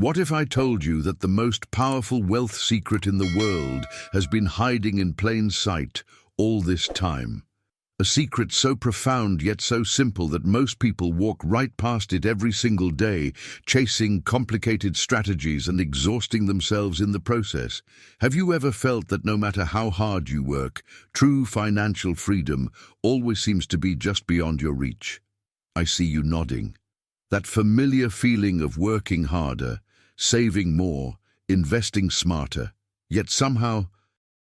What if I told you that the most powerful wealth secret in the world has been hiding in plain sight all this time? A secret so profound yet so simple that most people walk right past it every single day, chasing complicated strategies and exhausting themselves in the process. Have you ever felt that no matter how hard you work, true financial freedom always seems to be just beyond your reach? I see you nodding. That familiar feeling of working harder, saving more, investing smarter, yet somehow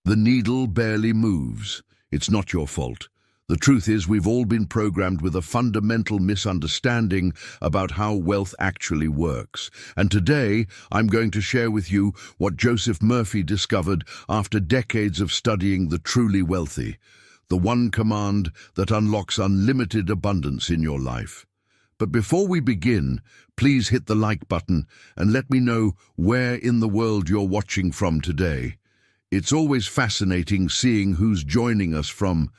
the needle barely moves. It's not your fault. The truth is, we've all been programmed with a fundamental misunderstanding about how wealth actually works. And today, I'm going to share with you what Joseph Murphy discovered after decades of studying the truly wealthy, the one command that unlocks unlimited abundance in your life. But before we begin, please hit the like button and let me know where in the world you're watching from today. It's always fascinating seeing who's joining us from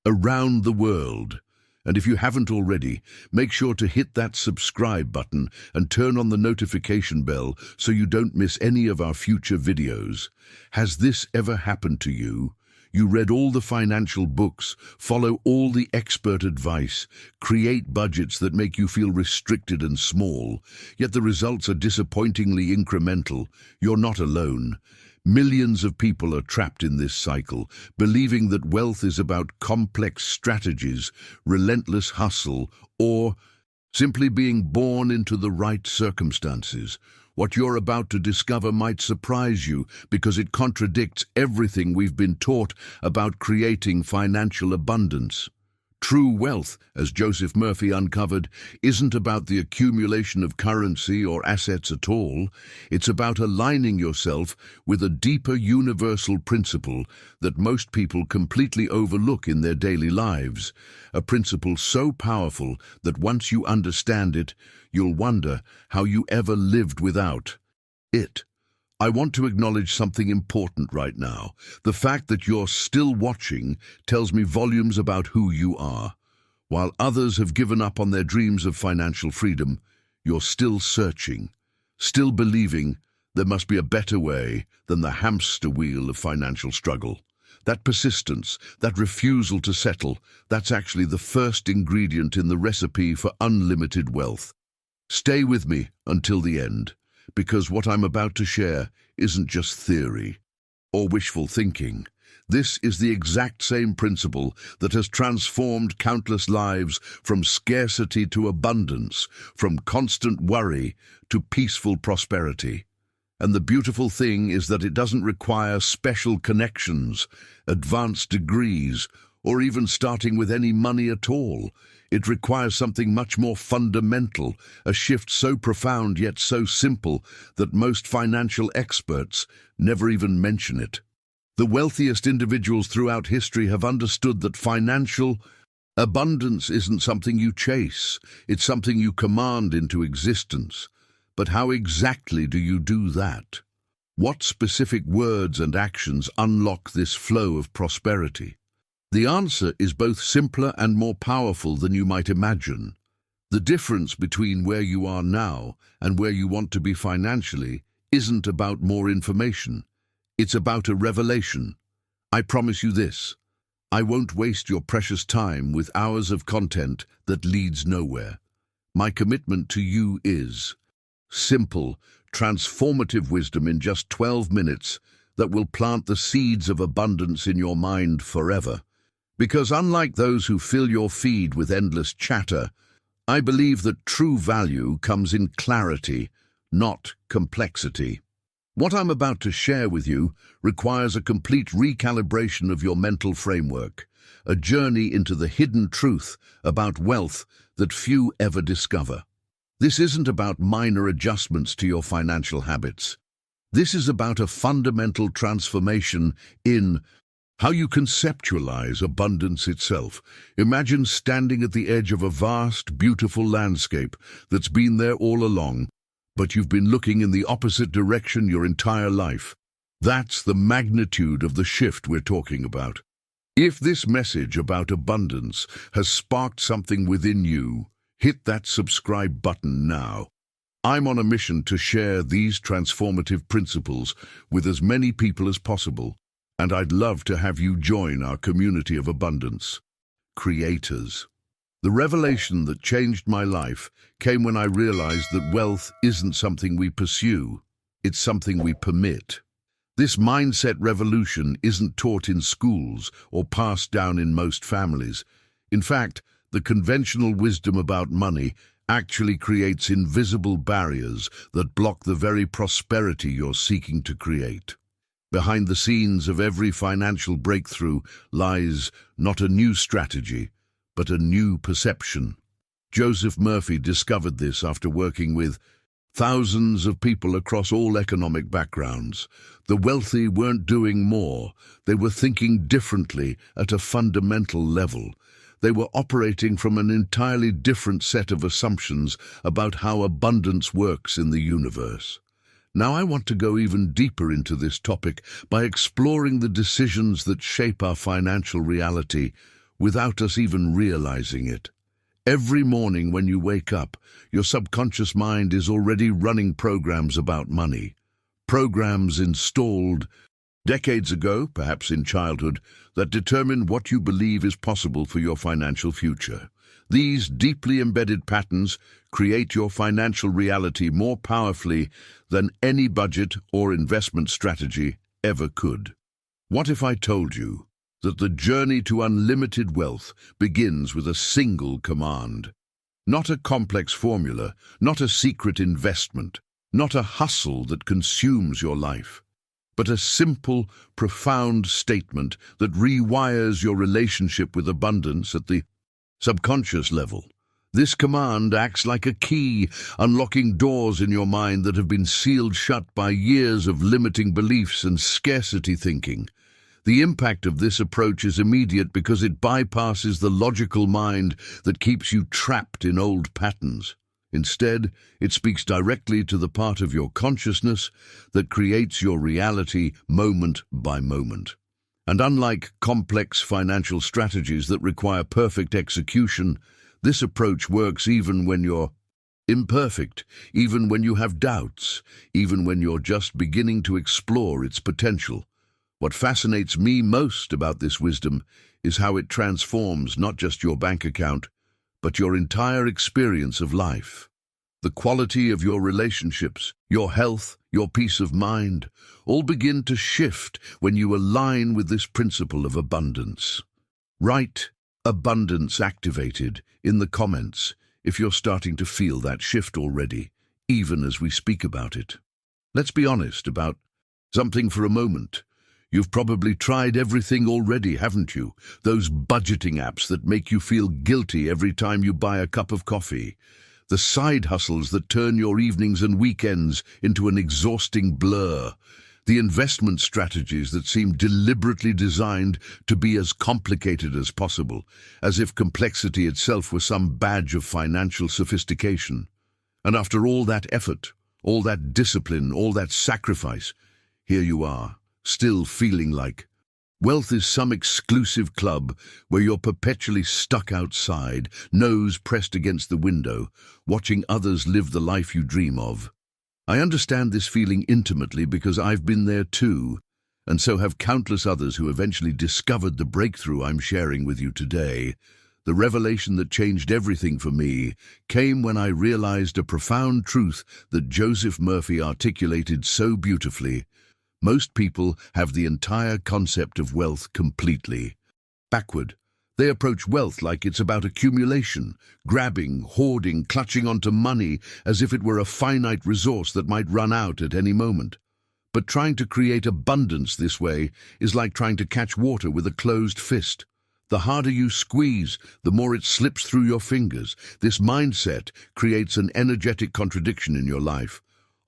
around the world. And if you haven't already, make sure to hit that subscribe button and turn on the notification bell so you don't miss any of our future videos. Has this ever happened to you? You read all the financial books, follow all the expert advice, create budgets that make you feel restricted and small, yet the results are disappointingly incremental. You're not alone. Millions of people are trapped in this cycle, believing that wealth is about complex strategies, relentless hustle, or simply being born into the right circumstances. What you're about to discover might surprise you because it contradicts everything we've been taught about creating financial abundance. True wealth, as Joseph Murphy uncovered, isn't about the accumulation of currency or assets at all. It's about aligning yourself with a deeper universal principle that most people completely overlook in their daily lives. A principle so powerful that once you understand it, you'll wonder how you ever lived without it. I want to acknowledge something important right now. The fact that you're still watching tells me volumes about who you are. While others have given up on their dreams of financial freedom, you're still searching, still believing there must be a better way than the hamster wheel of financial struggle. That persistence, that refusal to settle, that's actually the first ingredient in the recipe for unlimited wealth. Stay with me until the end, because what I'm about to share isn't just theory or wishful thinking. This is the exact same principle that has transformed countless lives from scarcity to abundance, from constant worry to peaceful prosperity. And the beautiful thing is that it doesn't require special connections, advanced degrees, or even starting with any money at all. It requires something much more fundamental, a shift so profound yet so simple that most financial experts never even mention it. The wealthiest individuals throughout history have understood that financial abundance isn't something you chase, it's something you command into existence. But how exactly do you do that? What specific words and actions unlock this flow of prosperity? The answer is both simpler and more powerful than you might imagine. The difference between where you are now and where you want to be financially isn't about more information. It's about a revelation. I promise you this: I won't waste your precious time with hours of content that leads nowhere. My commitment to you is simple, transformative wisdom in just 12 minutes that will plant the seeds of abundance in your mind forever. Because unlike those who fill your feed with endless chatter, I believe that true value comes in clarity, not complexity. What I'm about to share with you requires a complete recalibration of your mental framework, a journey into the hidden truth about wealth that few ever discover. This isn't about minor adjustments to your financial habits. This is about a fundamental transformation in how you conceptualize abundance itself. Imagine standing at the edge of a vast, beautiful landscape that's been there all along, but you've been looking in the opposite direction your entire life. That's the magnitude of the shift we're talking about. If this message about abundance has sparked something within you, hit that subscribe button now. I'm on a mission to share these transformative principles with as many people as possible, and I'd love to have you join our community of abundance creators. The revelation that changed my life came when I realized that wealth isn't something we pursue, it's something we permit. This mindset revolution isn't taught in schools or passed down in most families. In fact, the conventional wisdom about money actually creates invisible barriers that block the very prosperity you're seeking to create. Behind the scenes of every financial breakthrough lies not a new strategy, but a new perception. Joseph Murphy discovered this after working with thousands of people across all economic backgrounds. The wealthy weren't doing more, they were thinking differently at a fundamental level. They were operating from an entirely different set of assumptions about how abundance works in the universe. Now I want to go even deeper into this topic by exploring the decisions that shape our financial reality without us even realizing it. Every morning when you wake up, your subconscious mind is already running programs about money. Programs installed decades ago, perhaps in childhood, that determine what you believe is possible for your financial future. These deeply embedded patterns create your financial reality more powerfully than any budget or investment strategy ever could. What if I told you that the journey to unlimited wealth begins with a single command? Not a complex formula, not a secret investment, not a hustle that consumes your life, but a simple, profound statement that rewires your relationship with abundance at the subconscious level. This command acts like a key, unlocking doors in your mind that have been sealed shut by years of limiting beliefs and scarcity thinking. The impact of this approach is immediate because it bypasses the logical mind that keeps you trapped in old patterns. Instead, it speaks directly to the part of your consciousness that creates your reality moment by moment. And unlike complex financial strategies that require perfect execution, this approach works even when you're imperfect, even when you have doubts, even when you're just beginning to explore its potential. What fascinates me most about this wisdom is how it transforms not just your bank account, but your entire experience of life. The quality of your relationships, your health, your peace of mind, all begin to shift when you align with this principle of abundance. Write "abundance activated" in the comments if you're starting to feel that shift already, even as we speak about it. Let's be honest about something for a moment. You've probably tried everything already, haven't you? Those budgeting apps that make you feel guilty every time you buy a cup of coffee. The side hustles that turn your evenings and weekends into an exhausting blur. The investment strategies that seem deliberately designed to be as complicated as possible, as if complexity itself were some badge of financial sophistication. And after all that effort, all that discipline, all that sacrifice, here you are, still feeling like wealth is some exclusive club where you're perpetually stuck outside, nose pressed against the window, watching others live the life you dream of. I understand this feeling intimately because I've been there too, and so have countless others who eventually discovered the breakthrough I'm sharing with you today. The revelation that changed everything for me came when I realized a profound truth that Joseph Murphy articulated so beautifully. Most people have the entire concept of wealth completely backward. They approach wealth like it's about accumulation, grabbing, hoarding, clutching onto money as if it were a finite resource that might run out at any moment. But trying to create abundance this way is like trying to catch water with a closed fist. The harder you squeeze, the more it slips through your fingers. This mindset creates an energetic contradiction in your life.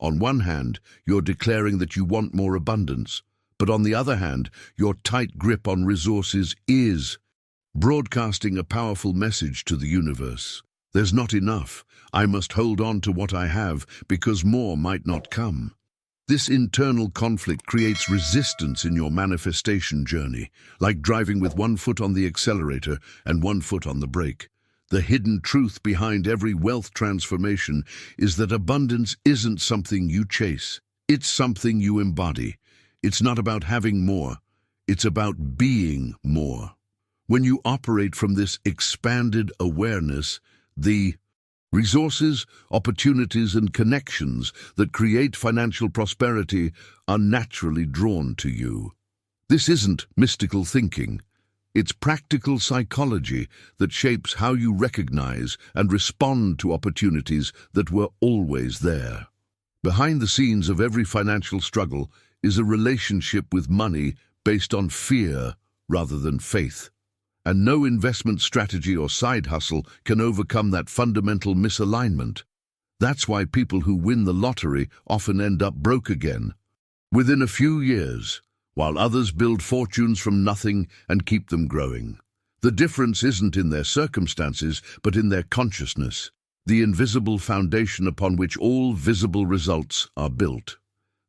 On one hand, you're declaring that you want more abundance, but on the other hand, your tight grip on resources is broadcasting a powerful message to the universe. There's not enough. I must hold on to what I have because more might not come. This internal conflict creates resistance in your manifestation journey, like driving with one foot on the accelerator and one foot on the brake. The hidden truth behind every wealth transformation is that abundance isn't something you chase. It's something you embody. It's not about having more. It's about being more. When you operate from this expanded awareness, the resources, opportunities, and connections that create financial prosperity are naturally drawn to you. This isn't mystical thinking. It's practical psychology that shapes how you recognize and respond to opportunities that were always there. Behind the scenes of every financial struggle is a relationship with money based on fear rather than faith. And no investment strategy or side hustle can overcome that fundamental misalignment. That's why people who win the lottery often end up broke again within a few years, while others build fortunes from nothing and keep them growing. The difference isn't in their circumstances, but in their consciousness, the invisible foundation upon which all visible results are built.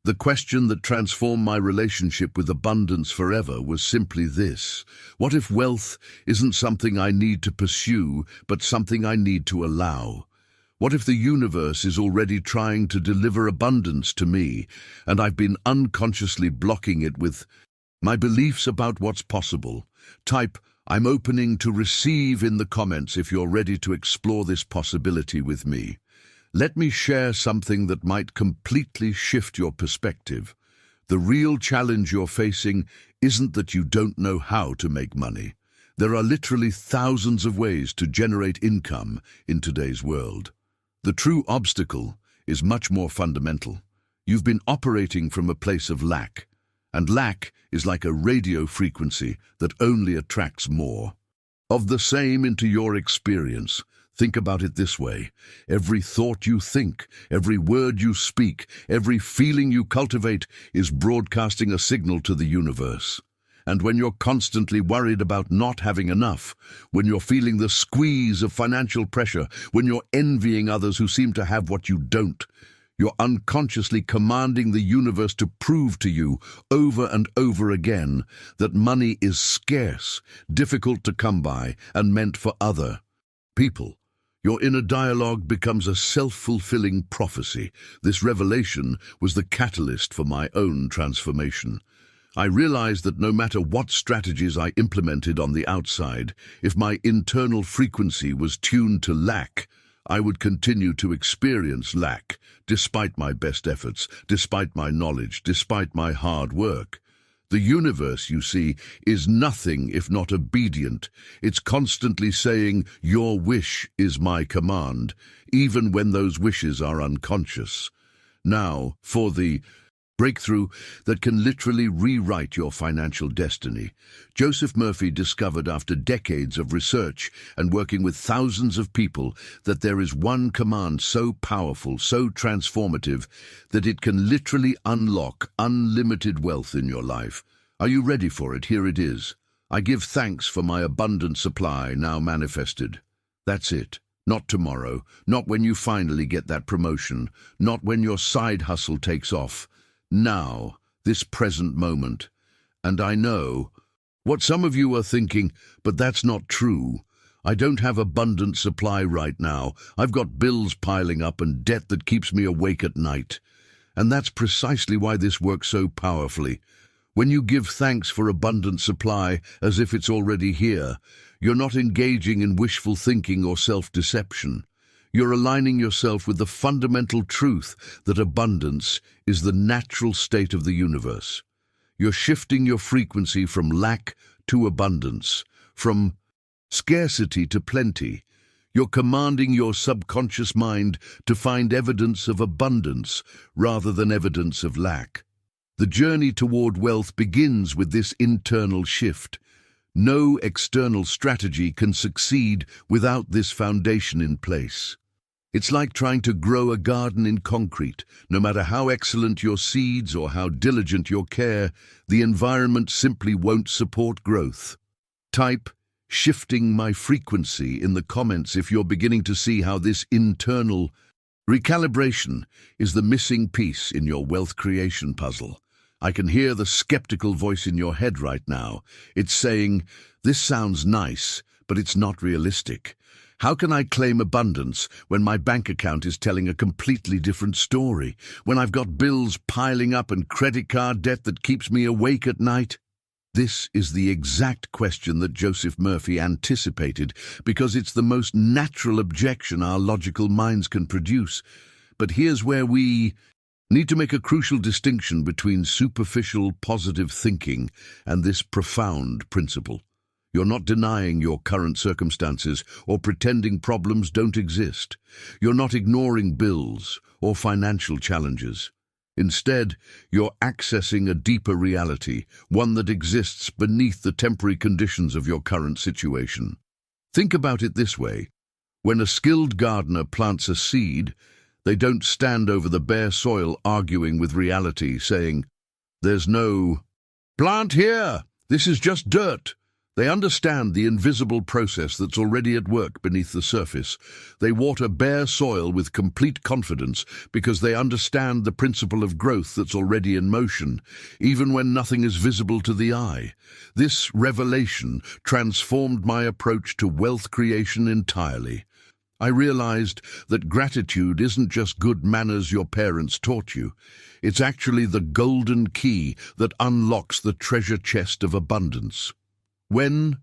The question that transformed my relationship with abundance forever was simply this: what if wealth isn't something I need to pursue, but something I need to allow? What if the universe is already trying to deliver abundance to me, and I've been unconsciously blocking it with my beliefs about what's possible? Type "I'm opening to receive" in the comments if you're ready to explore this possibility with me. Let me share something that might completely shift your perspective. The real challenge you're facing isn't that you don't know how to make money. There are literally thousands of ways to generate income in today's world. The true obstacle is much more fundamental. You've been operating from a place of lack, and lack is like a radio frequency that only attracts more of the same into your experience. Think about it this way: every thought you think, every word you speak, every feeling you cultivate is broadcasting a signal to the universe. And when you're constantly worried about not having enough, when you're feeling the squeeze of financial pressure, when you're envying others who seem to have what you don't, you're unconsciously commanding the universe to prove to you over and over again that money is scarce, difficult to come by, and meant for other people. Your inner dialogue becomes a self-fulfilling prophecy. This revelation was the catalyst for my own transformation. I realized that no matter what strategies I implemented on the outside, if my internal frequency was tuned to lack, I would continue to experience lack, despite my best efforts, despite my knowledge, despite my hard work. The universe, you see, is nothing if not obedient. It's constantly saying, "Your wish is my command," even when those wishes are unconscious. Now, for the breakthrough that can literally rewrite your financial destiny. Joseph Murphy discovered after decades of research and working with thousands of people that there is one command so powerful, so transformative, that it can literally unlock unlimited wealth in your life. Are you ready for it? Here it is. I give thanks for my abundant supply now manifested. That's it. Not tomorrow, not when you finally get that promotion, not when your side hustle takes off. Now, this present moment. And I know what some of you are thinking, but that's not true. I don't have abundant supply right now. I've got bills piling up and debt that keeps me awake at night. And that's precisely why this works so powerfully. When you give thanks for abundant supply as if it's already here, you're not engaging in wishful thinking or self-deception. You're aligning yourself with the fundamental truth that abundance is the natural state of the universe. You're shifting your frequency from lack to abundance, from scarcity to plenty. You're commanding your subconscious mind to find evidence of abundance rather than evidence of lack. The journey toward wealth begins with this internal shift. No external strategy can succeed without this foundation in place. It's like trying to grow a garden in concrete. No matter how excellent your seeds or how diligent your care, the environment simply won't support growth. Type "shifting my frequency" in the comments if you're beginning to see how this internal recalibration is the missing piece in your wealth creation puzzle. I can hear the skeptical voice in your head right now. It's saying, "This sounds nice, but it's not realistic. How can I claim abundance when my bank account is telling a completely different story? When I've got bills piling up and credit card debt that keeps me awake at night? This is the exact question that Joseph Murphy anticipated, because it's the most natural objection our logical minds can produce. But here's where we need to make a crucial distinction between superficial positive thinking and this profound principle. You're not denying your current circumstances or pretending problems don't exist. You're not ignoring bills or financial challenges. Instead, you're accessing a deeper reality, one that exists beneath the temporary conditions of your current situation. Think about it this way. When a skilled gardener plants a seed, they don't stand over the bare soil arguing with reality, saying, "There's no plant here. This is just dirt." They understand the invisible process that's already at work beneath the surface. They water bare soil with complete confidence because they understand the principle of growth that's already in motion, even when nothing is visible to the eye. This revelation transformed my approach to wealth creation entirely. I realized that gratitude isn't just good manners your parents taught you. It's actually the golden key that unlocks the treasure chest of abundance. When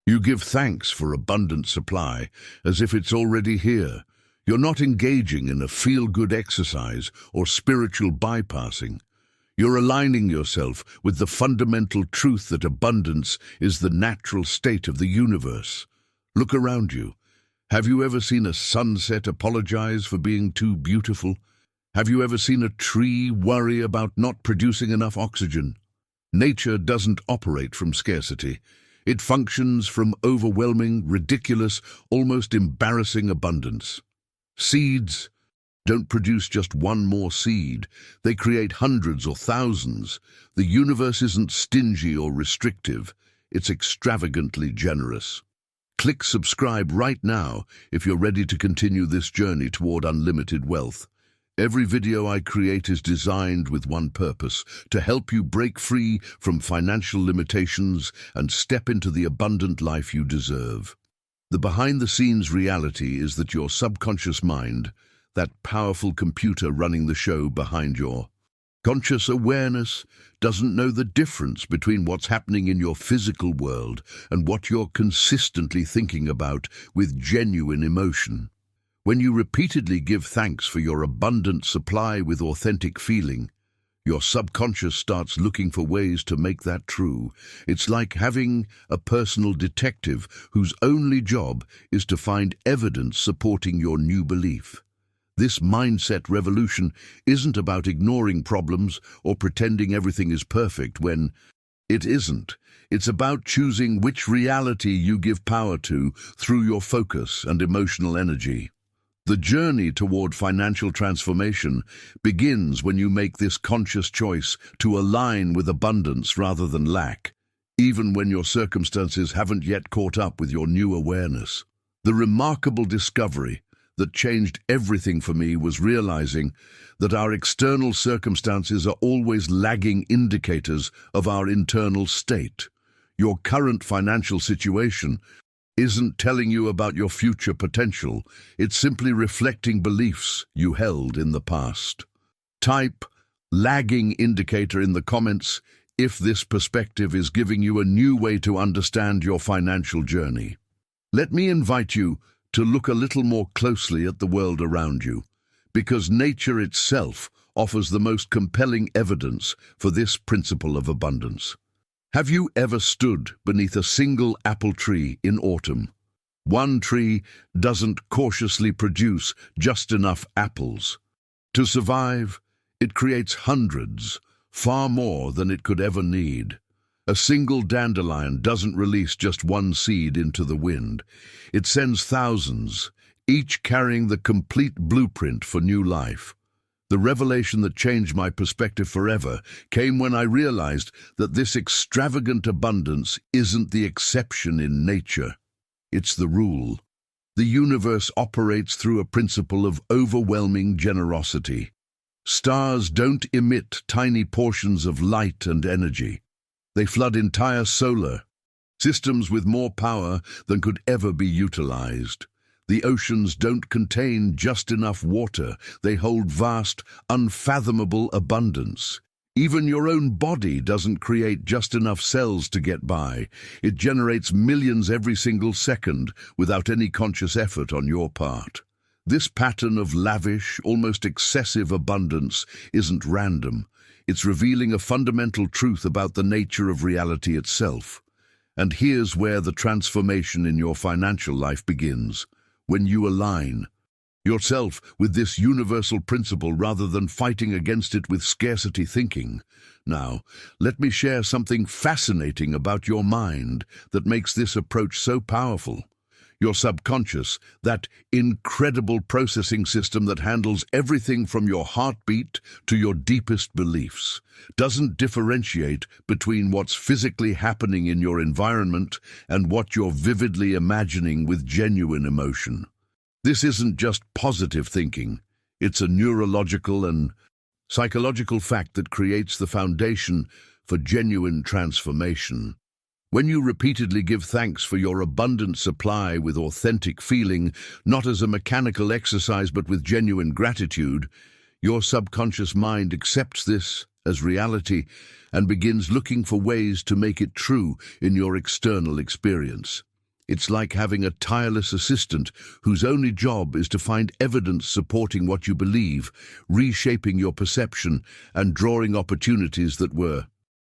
you give thanks for abundant supply, as if it's already here, you're not engaging in a feel-good exercise or spiritual bypassing. You're aligning yourself with the fundamental truth that abundance is the natural state of the universe. Look around you. Have you ever seen a sunset apologize for being too beautiful? Have you ever seen a tree worry about not producing enough oxygen? Nature doesn't operate from scarcity. It functions from overwhelming, ridiculous, almost embarrassing abundance. Seeds don't produce just one more seed. They create hundreds or thousands. The universe isn't stingy or restrictive. It's extravagantly generous. Click subscribe right now if you're ready to continue this journey toward unlimited wealth. Every video I create is designed with one purpose: to help you break free from financial limitations and step into the abundant life you deserve. The behind-the-scenes reality is that your subconscious mind, that powerful computer running the show behind your conscious awareness, doesn't know the difference between what's happening in your physical world and what you're consistently thinking about with genuine emotion. When you repeatedly give thanks for your abundant supply with authentic feeling, your subconscious starts looking for ways to make that true. It's like having a personal detective whose only job is to find evidence supporting your new belief. This mindset revolution isn't about ignoring problems or pretending everything is perfect when it isn't. It's about choosing which reality you give power to through your focus and emotional energy. The journey toward financial transformation begins when you make this conscious choice to align with abundance rather than lack, even when your circumstances haven't yet caught up with your new awareness. The remarkable discovery that changed everything for me was realizing that our external circumstances are always lagging indicators of our internal state. Your current financial situation isn't telling you about your future potential. It's simply reflecting beliefs you held in the past. Type lagging indicator in the comments if this perspective is giving you a new way to understand your financial journey. Let me invite you to look a little more closely at the world around you, because nature itself offers the most compelling evidence for this principle of abundance. Have you ever stood beneath a single apple tree in autumn? One tree doesn't cautiously produce just enough apples. To survive, it creates hundreds, far more than it could ever need. A single dandelion doesn't release just one seed into the wind. It sends thousands, each carrying the complete blueprint for new life. The revelation that changed my perspective forever came when I realized that this extravagant abundance isn't the exception in nature. It's the rule. The universe operates through a principle of overwhelming generosity. Stars don't emit tiny portions of light and energy. They flood entire solar systems with more power than could ever be utilized. The oceans don't contain just enough water. They hold vast, unfathomable abundance. Even your own body doesn't create just enough cells to get by. It generates millions every single second without any conscious effort on your part. This pattern of lavish, almost excessive abundance isn't random. It's revealing a fundamental truth about the nature of reality itself. And here's where the transformation in your financial life begins. When you align yourself with this universal principle rather than fighting against it with scarcity thinking. Now, let me share something fascinating about your mind that makes this approach so powerful. Your subconscious, that incredible processing system that handles everything from your heartbeat to your deepest beliefs, doesn't differentiate between what's physically happening in your environment and what you're vividly imagining with genuine emotion. This isn't just positive thinking. It's a neurological and psychological fact that creates the foundation for genuine transformation. When you repeatedly give thanks for your abundant supply with authentic feeling, not as a mechanical exercise but with genuine gratitude, your subconscious mind accepts this as reality and begins looking for ways to make it true in your external experience. It's like having a tireless assistant whose only job is to find evidence supporting what you believe, reshaping your perception and drawing opportunities that were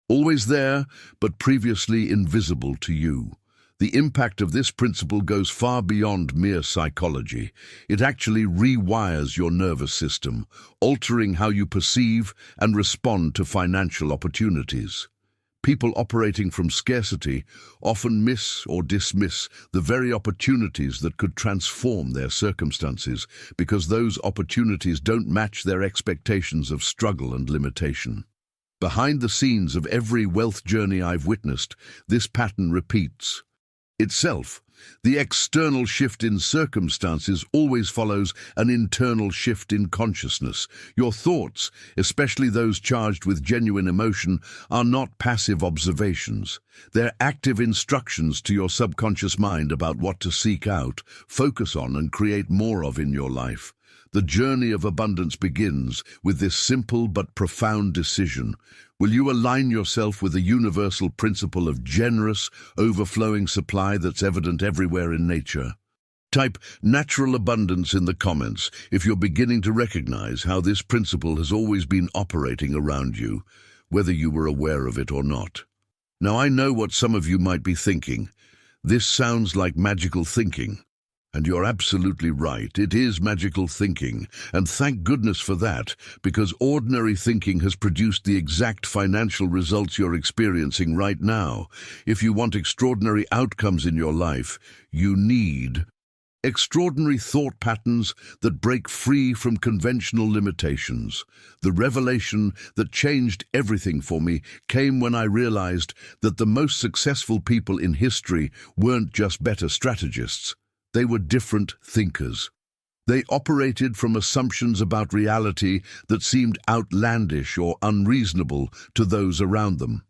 always there, but previously invisible to you. The impact of this principle goes far beyond mere psychology. It actually rewires your nervous system, altering how you perceive and respond to financial opportunities. People operating from scarcity often miss or dismiss the very opportunities that could transform their circumstances because those opportunities don't match their expectations of struggle and limitation. Behind the scenes of every wealth journey I've witnessed, this pattern repeats itself. The external shift in circumstances always follows an internal shift in consciousness. Your thoughts, especially those charged with genuine emotion, are not passive observations. They're active instructions to your subconscious mind about what to seek out, focus on, and create more of in your life. The journey of abundance begins with this simple but profound decision. Will you align yourself with the universal principle of generous, overflowing supply that's evident everywhere in nature? Type natural abundance in the comments if you're beginning to recognize how this principle has always been operating around you, whether you were aware of it or not. Now, I know what some of you might be thinking. This sounds like magical thinking. And you're absolutely right, it is magical thinking, and thank goodness for that, because ordinary thinking has produced the exact financial results you're experiencing right now. If you want extraordinary outcomes in your life, you need extraordinary thought patterns that break free from conventional limitations. The revelation that changed everything for me came when I realized that the most successful people in history weren't just better strategists. They were different thinkers. They operated from assumptions about reality that seemed outlandish or unreasonable to those around them.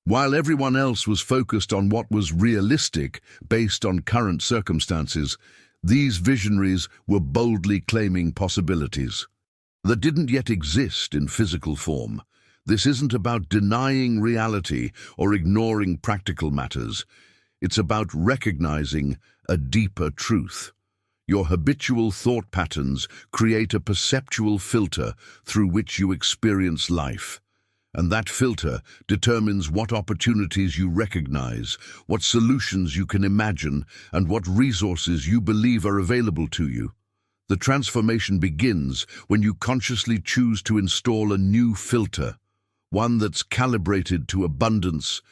While everyone else was focused on what was realistic based on current circumstances, these visionaries were boldly claiming possibilities that didn't yet exist in physical form. This isn't about denying reality or ignoring practical matters. It's about recognizing a deeper truth. Your habitual thought patterns create a perceptual filter through which you experience life. And that filter determines what opportunities you recognize, what solutions you can imagine, and what resources you believe are available to you. The transformation begins when you consciously choose to install a new filter, one that's calibrated to abundance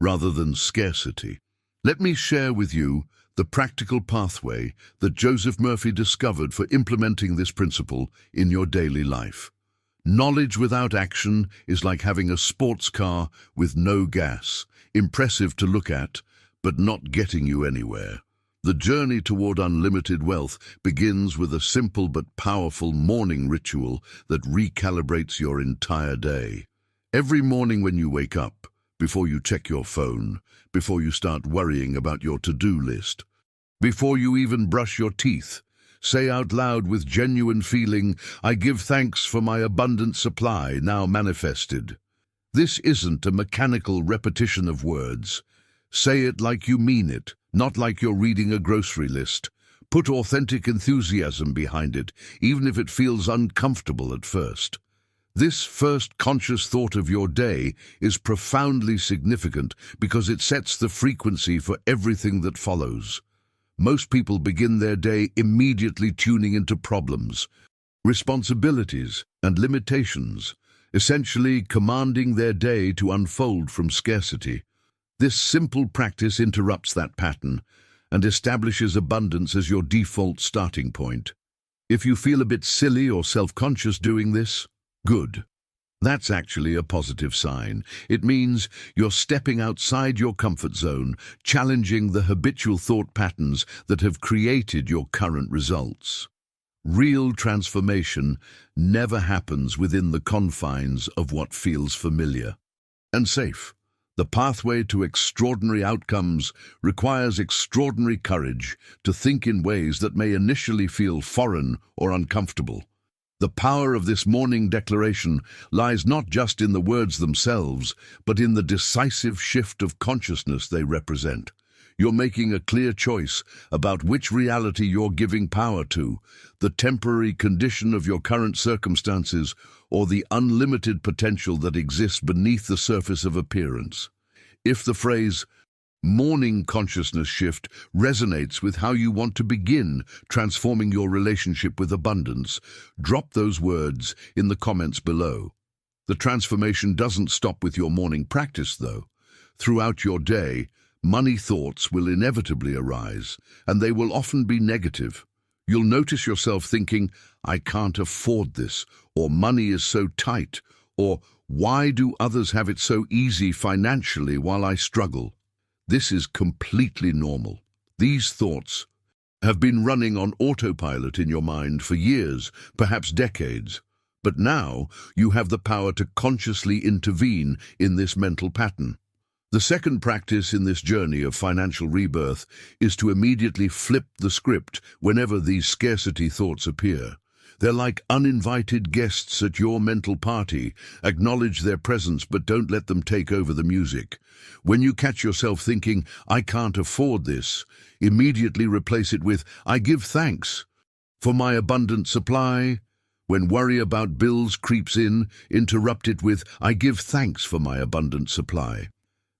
rather than scarcity. Let me share with you the practical pathway that Joseph Murphy discovered for implementing this principle in your daily life. Knowledge without action is like having a sports car with no gas, impressive to look at, but not getting you anywhere. The journey toward unlimited wealth begins with a simple but powerful morning ritual that recalibrates your entire day. Every morning when you wake up, before you check your phone, before you start worrying about your to-do list, Before you even brush your teeth, say out loud with genuine feeling, "I give thanks for my abundant supply now manifested." This isn't a mechanical repetition of words. Say it like you mean it, not like you're reading a grocery list. Put authentic enthusiasm behind it, even if it feels uncomfortable at first. This first conscious thought of your day is profoundly significant because it sets the frequency for everything that follows. Most people begin their day immediately tuning into problems, responsibilities, and limitations, essentially commanding their day to unfold from scarcity. This simple practice interrupts that pattern and establishes abundance as your default starting point. If you feel a bit silly or self-conscious doing this, good. That's actually a positive sign. It means you're stepping outside your comfort zone, challenging the habitual thought patterns that have created your current results. Real transformation never happens within the confines of what feels familiar and safe. The pathway to extraordinary outcomes requires extraordinary courage to think in ways that may initially feel foreign or uncomfortable. The power of this morning declaration lies not just in the words themselves, but in the decisive shift of consciousness they represent. You're making a clear choice about which reality you're giving power to, the temporary condition of your current circumstances or the unlimited potential that exists beneath the surface of appearance. If the phrase morning consciousness shift resonates with how you want to begin transforming your relationship with abundance, drop those words in the comments below. The transformation doesn't stop with your morning practice, though. Throughout your day, money thoughts will inevitably arise, and they will often be negative. You'll notice yourself thinking, "I can't afford this," or "money is so tight," or "why do others have it so easy financially while I struggle?" This is completely normal. These thoughts have been running on autopilot in your mind for years, perhaps decades. But now you have the power to consciously intervene in this mental pattern. The second practice in this journey of financial rebirth is to immediately flip the script whenever these scarcity thoughts appear. They're like uninvited guests at your mental party. Acknowledge their presence, but don't let them take over the music. When you catch yourself thinking, "I can't afford this," immediately replace it with, "I give thanks for my abundant supply." When worry about bills creeps in, interrupt it with, "I give thanks for my abundant supply."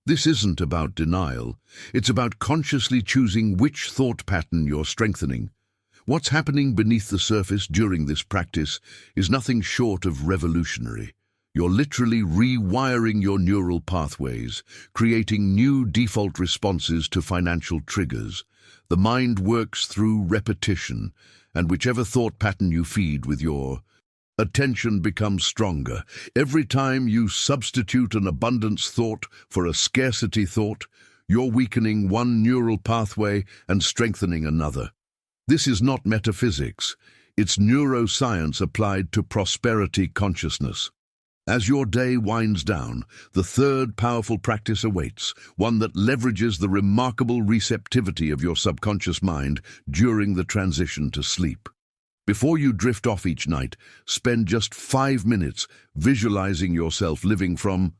This isn't about denial. It's about consciously choosing which thought pattern you're strengthening. What's happening beneath the surface during this practice is nothing short of revolutionary. You're literally rewiring your neural pathways, creating new default responses to financial triggers. The mind works through repetition, and whichever thought pattern you feed with your attention becomes stronger. Every time you substitute an abundance thought for a scarcity thought, you're weakening one neural pathway and strengthening another. This is not metaphysics. It's neuroscience applied to prosperity consciousness. As your day winds down, the third powerful practice awaits, one that leverages the remarkable receptivity of your subconscious mind during the transition to sleep. Before you drift off each night, spend just 5 minutes visualizing yourself living from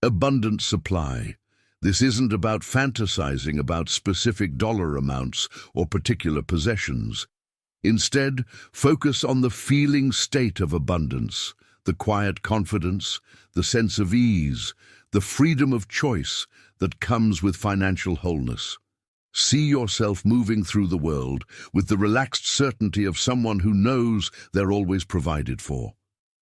abundant supply. This isn't about fantasizing about specific dollar amounts or particular possessions. Instead, focus on the feeling state of abundance, the quiet confidence, the sense of ease, the freedom of choice that comes with financial wholeness. See yourself moving through the world with the relaxed certainty of someone who knows they're always provided for.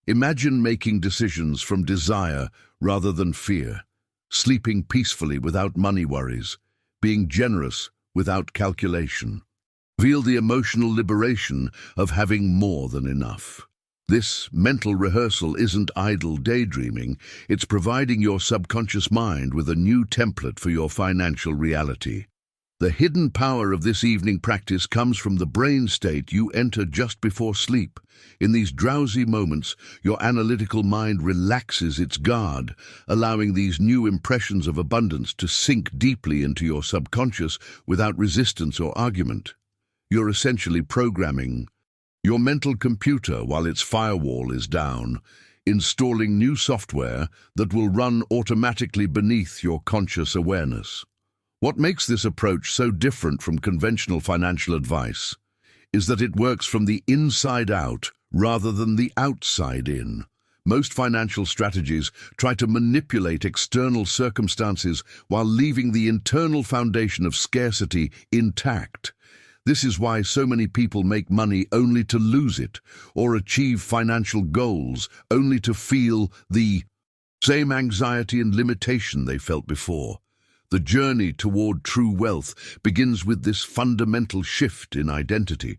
Imagine making decisions from desire rather than fear, sleeping peacefully without money worries, being generous without calculation. Feel the emotional liberation of having more than enough. This mental rehearsal isn't idle daydreaming, it's providing your subconscious mind with a new template for your financial reality. The hidden power of this evening practice comes from the brain state you enter just before sleep. In these drowsy moments, your analytical mind relaxes its guard, allowing these new impressions of abundance to sink deeply into your subconscious without resistance or argument. You're essentially programming your mental computer while its firewall is down, installing new software that will run automatically beneath your conscious awareness. What makes this approach so different from conventional financial advice is that it works from the inside out rather than the outside in. Most financial strategies try to manipulate external circumstances while leaving the internal foundation of scarcity intact. This is why so many people make money only to lose it, or achieve financial goals only to feel the same anxiety and limitation they felt before. The journey toward true wealth begins with this fundamental shift in identity.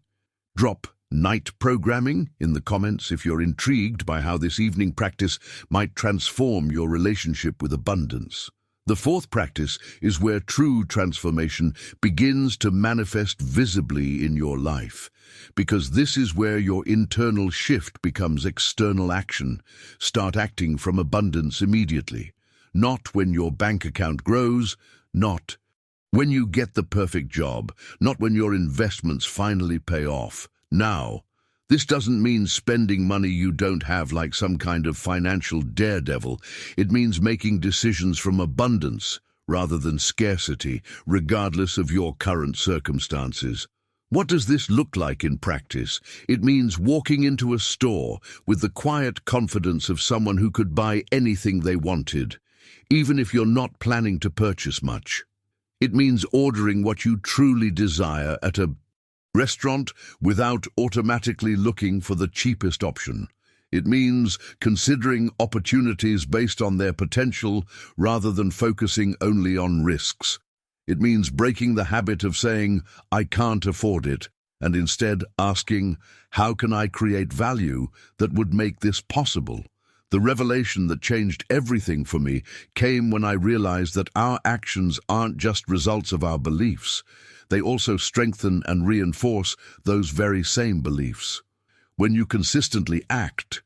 Drop night programming in the comments if you're intrigued by how this evening practice might transform your relationship with abundance. The fourth practice is where true transformation begins to manifest visibly in your life, because this is where your internal shift becomes external action. Start acting from abundance immediately. Not when your bank account grows, not when you get the perfect job, not when your investments finally pay off. Now, this doesn't mean spending money you don't have like some kind of financial daredevil. It means making decisions from abundance rather than scarcity, regardless of your current circumstances. What does this look like in practice? It means walking into a store with the quiet confidence of someone who could buy anything they wanted, even if you're not planning to purchase much. It means ordering what you truly desire at a restaurant without automatically looking for the cheapest option. It means considering opportunities based on their potential rather than focusing only on risks. It means breaking the habit of saying, "I can't afford it," and instead asking, "How can I create value that would make this possible?" The revelation that changed everything for me came when I realized that our actions aren't just results of our beliefs. They also strengthen and reinforce those very same beliefs. When you consistently act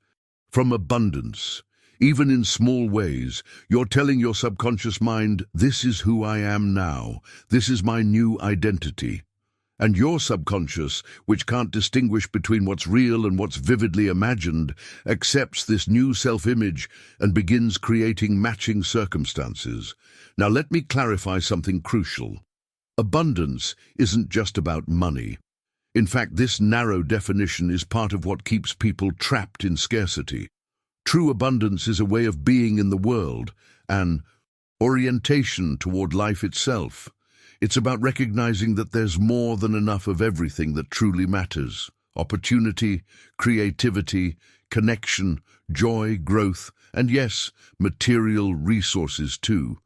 from abundance, even in small ways, you're telling your subconscious mind, "This is who I am now. This is my new identity." And your subconscious, which can't distinguish between what's real and what's vividly imagined, accepts this new self-image and begins creating matching circumstances. Now let me clarify something crucial. Abundance isn't just about money. In fact, this narrow definition is part of what keeps people trapped in scarcity. True abundance is a way of being in the world, an orientation toward life itself. It's about recognizing that there's more than enough of everything that truly matters. Opportunity, creativity, connection, joy, growth, and yes, material resources too.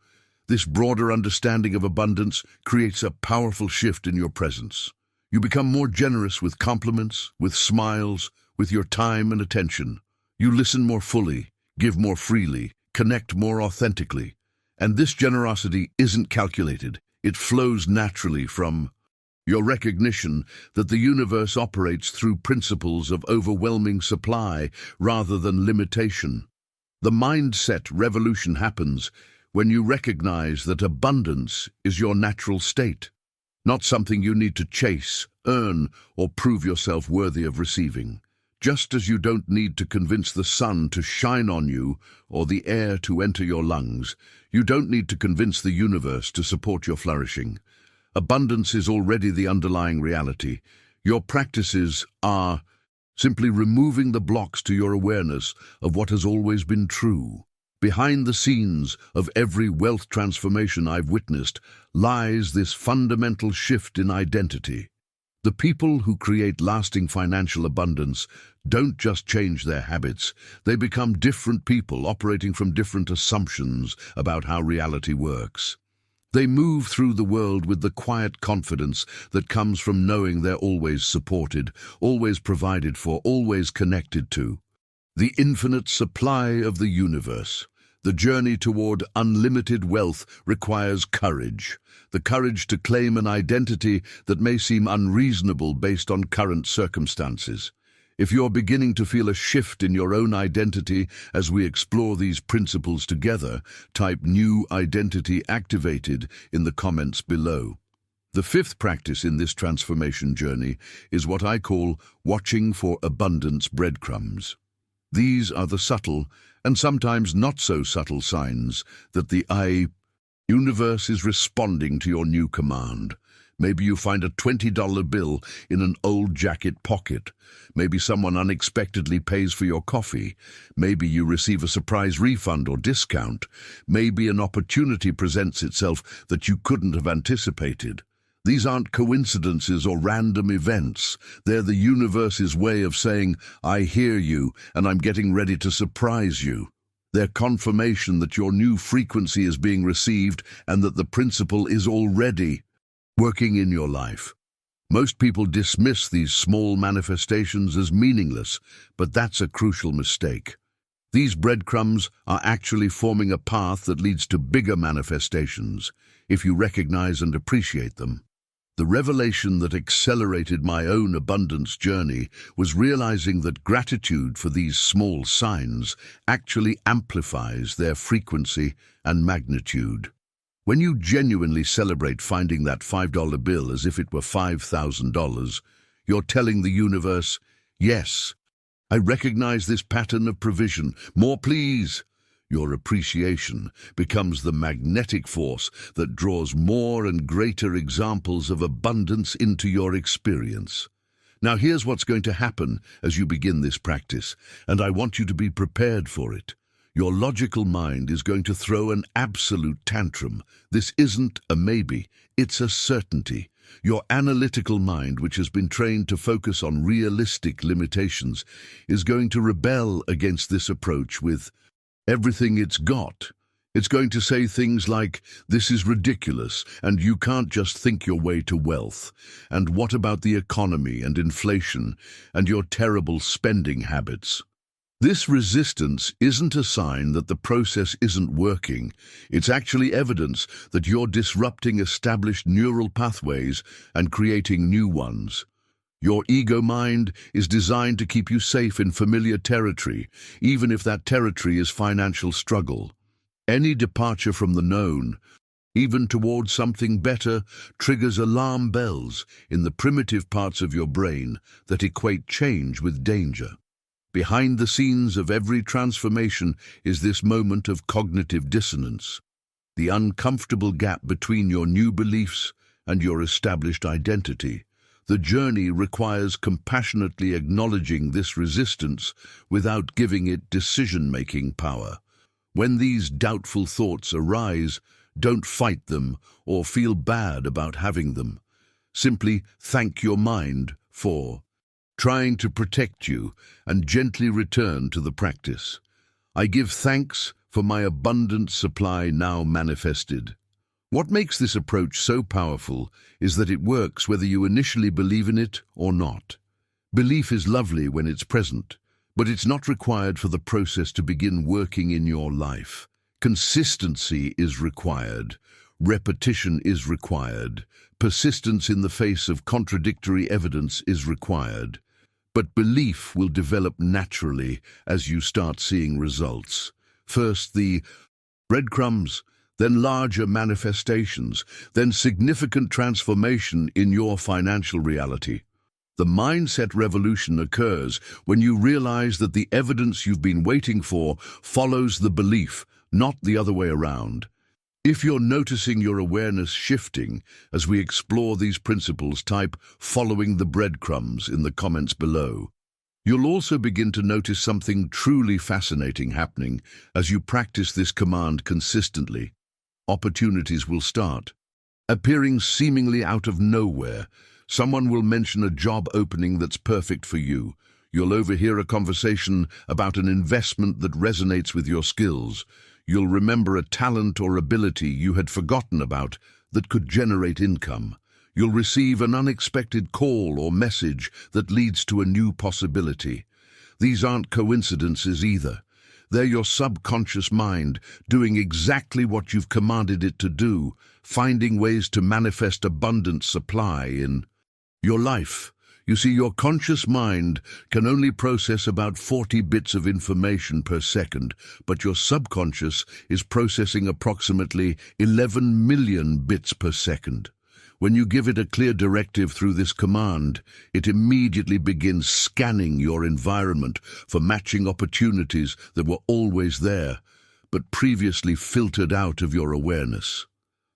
This broader understanding of abundance creates a powerful shift in your presence. You become more generous with compliments, with smiles, with your time and attention. You listen more fully, give more freely, connect more authentically. And this generosity isn't calculated. It flows naturally from your recognition that the universe operates through principles of overwhelming supply rather than limitation. The mindset revolution happens when you recognize that abundance is your natural state, not something you need to chase, earn, or prove yourself worthy of receiving. Just as you don't need to convince the sun to shine on you or the air to enter your lungs, you don't need to convince the universe to support your flourishing. Abundance is already the underlying reality. Your practices are simply removing the blocks to your awareness of what has always been true. Behind the scenes of every wealth transformation I've witnessed lies this fundamental shift in identity. The people who create lasting financial abundance don't just change their habits, they become different people operating from different assumptions about how reality works. They move through the world with the quiet confidence that comes from knowing they're always supported, always provided for, always connected to the infinite supply of the universe. The journey toward unlimited wealth requires courage. The courage to claim an identity that may seem unreasonable based on current circumstances. If you're beginning to feel a shift in your own identity as we explore these principles together, type "New Identity Activated" in the comments below. The fifth practice in this transformation journey is what I call watching for abundance breadcrumbs. These are the subtle, and sometimes not so subtle signs that the universe is responding to your new command. Maybe you find a $20 bill in an old jacket pocket. Maybe someone unexpectedly pays for your coffee. Maybe you receive a surprise refund or discount. Maybe an opportunity presents itself that you couldn't have anticipated. These aren't coincidences or random events. They're the universe's way of saying, "I hear you, and I'm getting ready to surprise you." They're confirmation that your new frequency is being received and that the principle is already working in your life. Most people dismiss these small manifestations as meaningless, but that's a crucial mistake. These breadcrumbs are actually forming a path that leads to bigger manifestations, if you recognize and appreciate them. The revelation that accelerated my own abundance journey was realizing that gratitude for these small signs actually amplifies their frequency and magnitude. When you genuinely celebrate finding that $5 bill as if it were $5,000, you're telling the universe, "Yes, I recognize this pattern of provision. More, please." Your appreciation becomes the magnetic force that draws more and greater examples of abundance into your experience. Now here's what's going to happen as you begin this practice, and I want you to be prepared for it. Your logical mind is going to throw an absolute tantrum. This isn't a maybe, it's a certainty. Your analytical mind, which has been trained to focus on realistic limitations, is going to rebel against this approach with everything it's got. It's going to say things like, "This is ridiculous, and you can't just think your way to wealth. And what about the economy and inflation and your terrible spending habits?" This resistance isn't a sign that the process isn't working. It's actually evidence that you're disrupting established neural pathways and creating new ones. Your ego mind is designed to keep you safe in familiar territory, even if that territory is financial struggle. Any departure from the known, even towards something better, triggers alarm bells in the primitive parts of your brain that equate change with danger. Behind the scenes of every transformation is this moment of cognitive dissonance, the uncomfortable gap between your new beliefs and your established identity. The journey requires compassionately acknowledging this resistance without giving it decision-making power. When these doubtful thoughts arise, don't fight them or feel bad about having them. Simply thank your mind for trying to protect you and gently return to the practice. I give thanks for my abundant supply now manifested. What makes this approach so powerful is that it works whether you initially believe in it or not. Belief is lovely when it's present, but it's not required for the process to begin working in your life. Consistency is required. Repetition is required. Persistence in the face of contradictory evidence is required. But belief will develop naturally as you start seeing results. First, the breadcrumbs, then larger manifestations, then significant transformation in your financial reality. The mindset revolution occurs when you realize that the evidence you've been waiting for follows the belief, not the other way around. If you're noticing your awareness shifting as we explore these principles, type "following the breadcrumbs" in the comments below. You'll also begin to notice something truly fascinating happening as you practice this command consistently. Opportunities will start appearing seemingly out of nowhere. Someone will mention a job opening that's perfect for you. You'll overhear a conversation about an investment that resonates with your skills. You'll remember a talent or ability you had forgotten about that could generate income. You'll receive an unexpected call or message that leads to a new possibility. These aren't coincidences either. They're your subconscious mind doing exactly what you've commanded it to do, finding ways to manifest abundant supply in your life. You see, your conscious mind can only process about 40 bits of information per second, but your subconscious is processing approximately 11 million bits per second. When you give it a clear directive through this command, it immediately begins scanning your environment for matching opportunities that were always there, but previously filtered out of your awareness.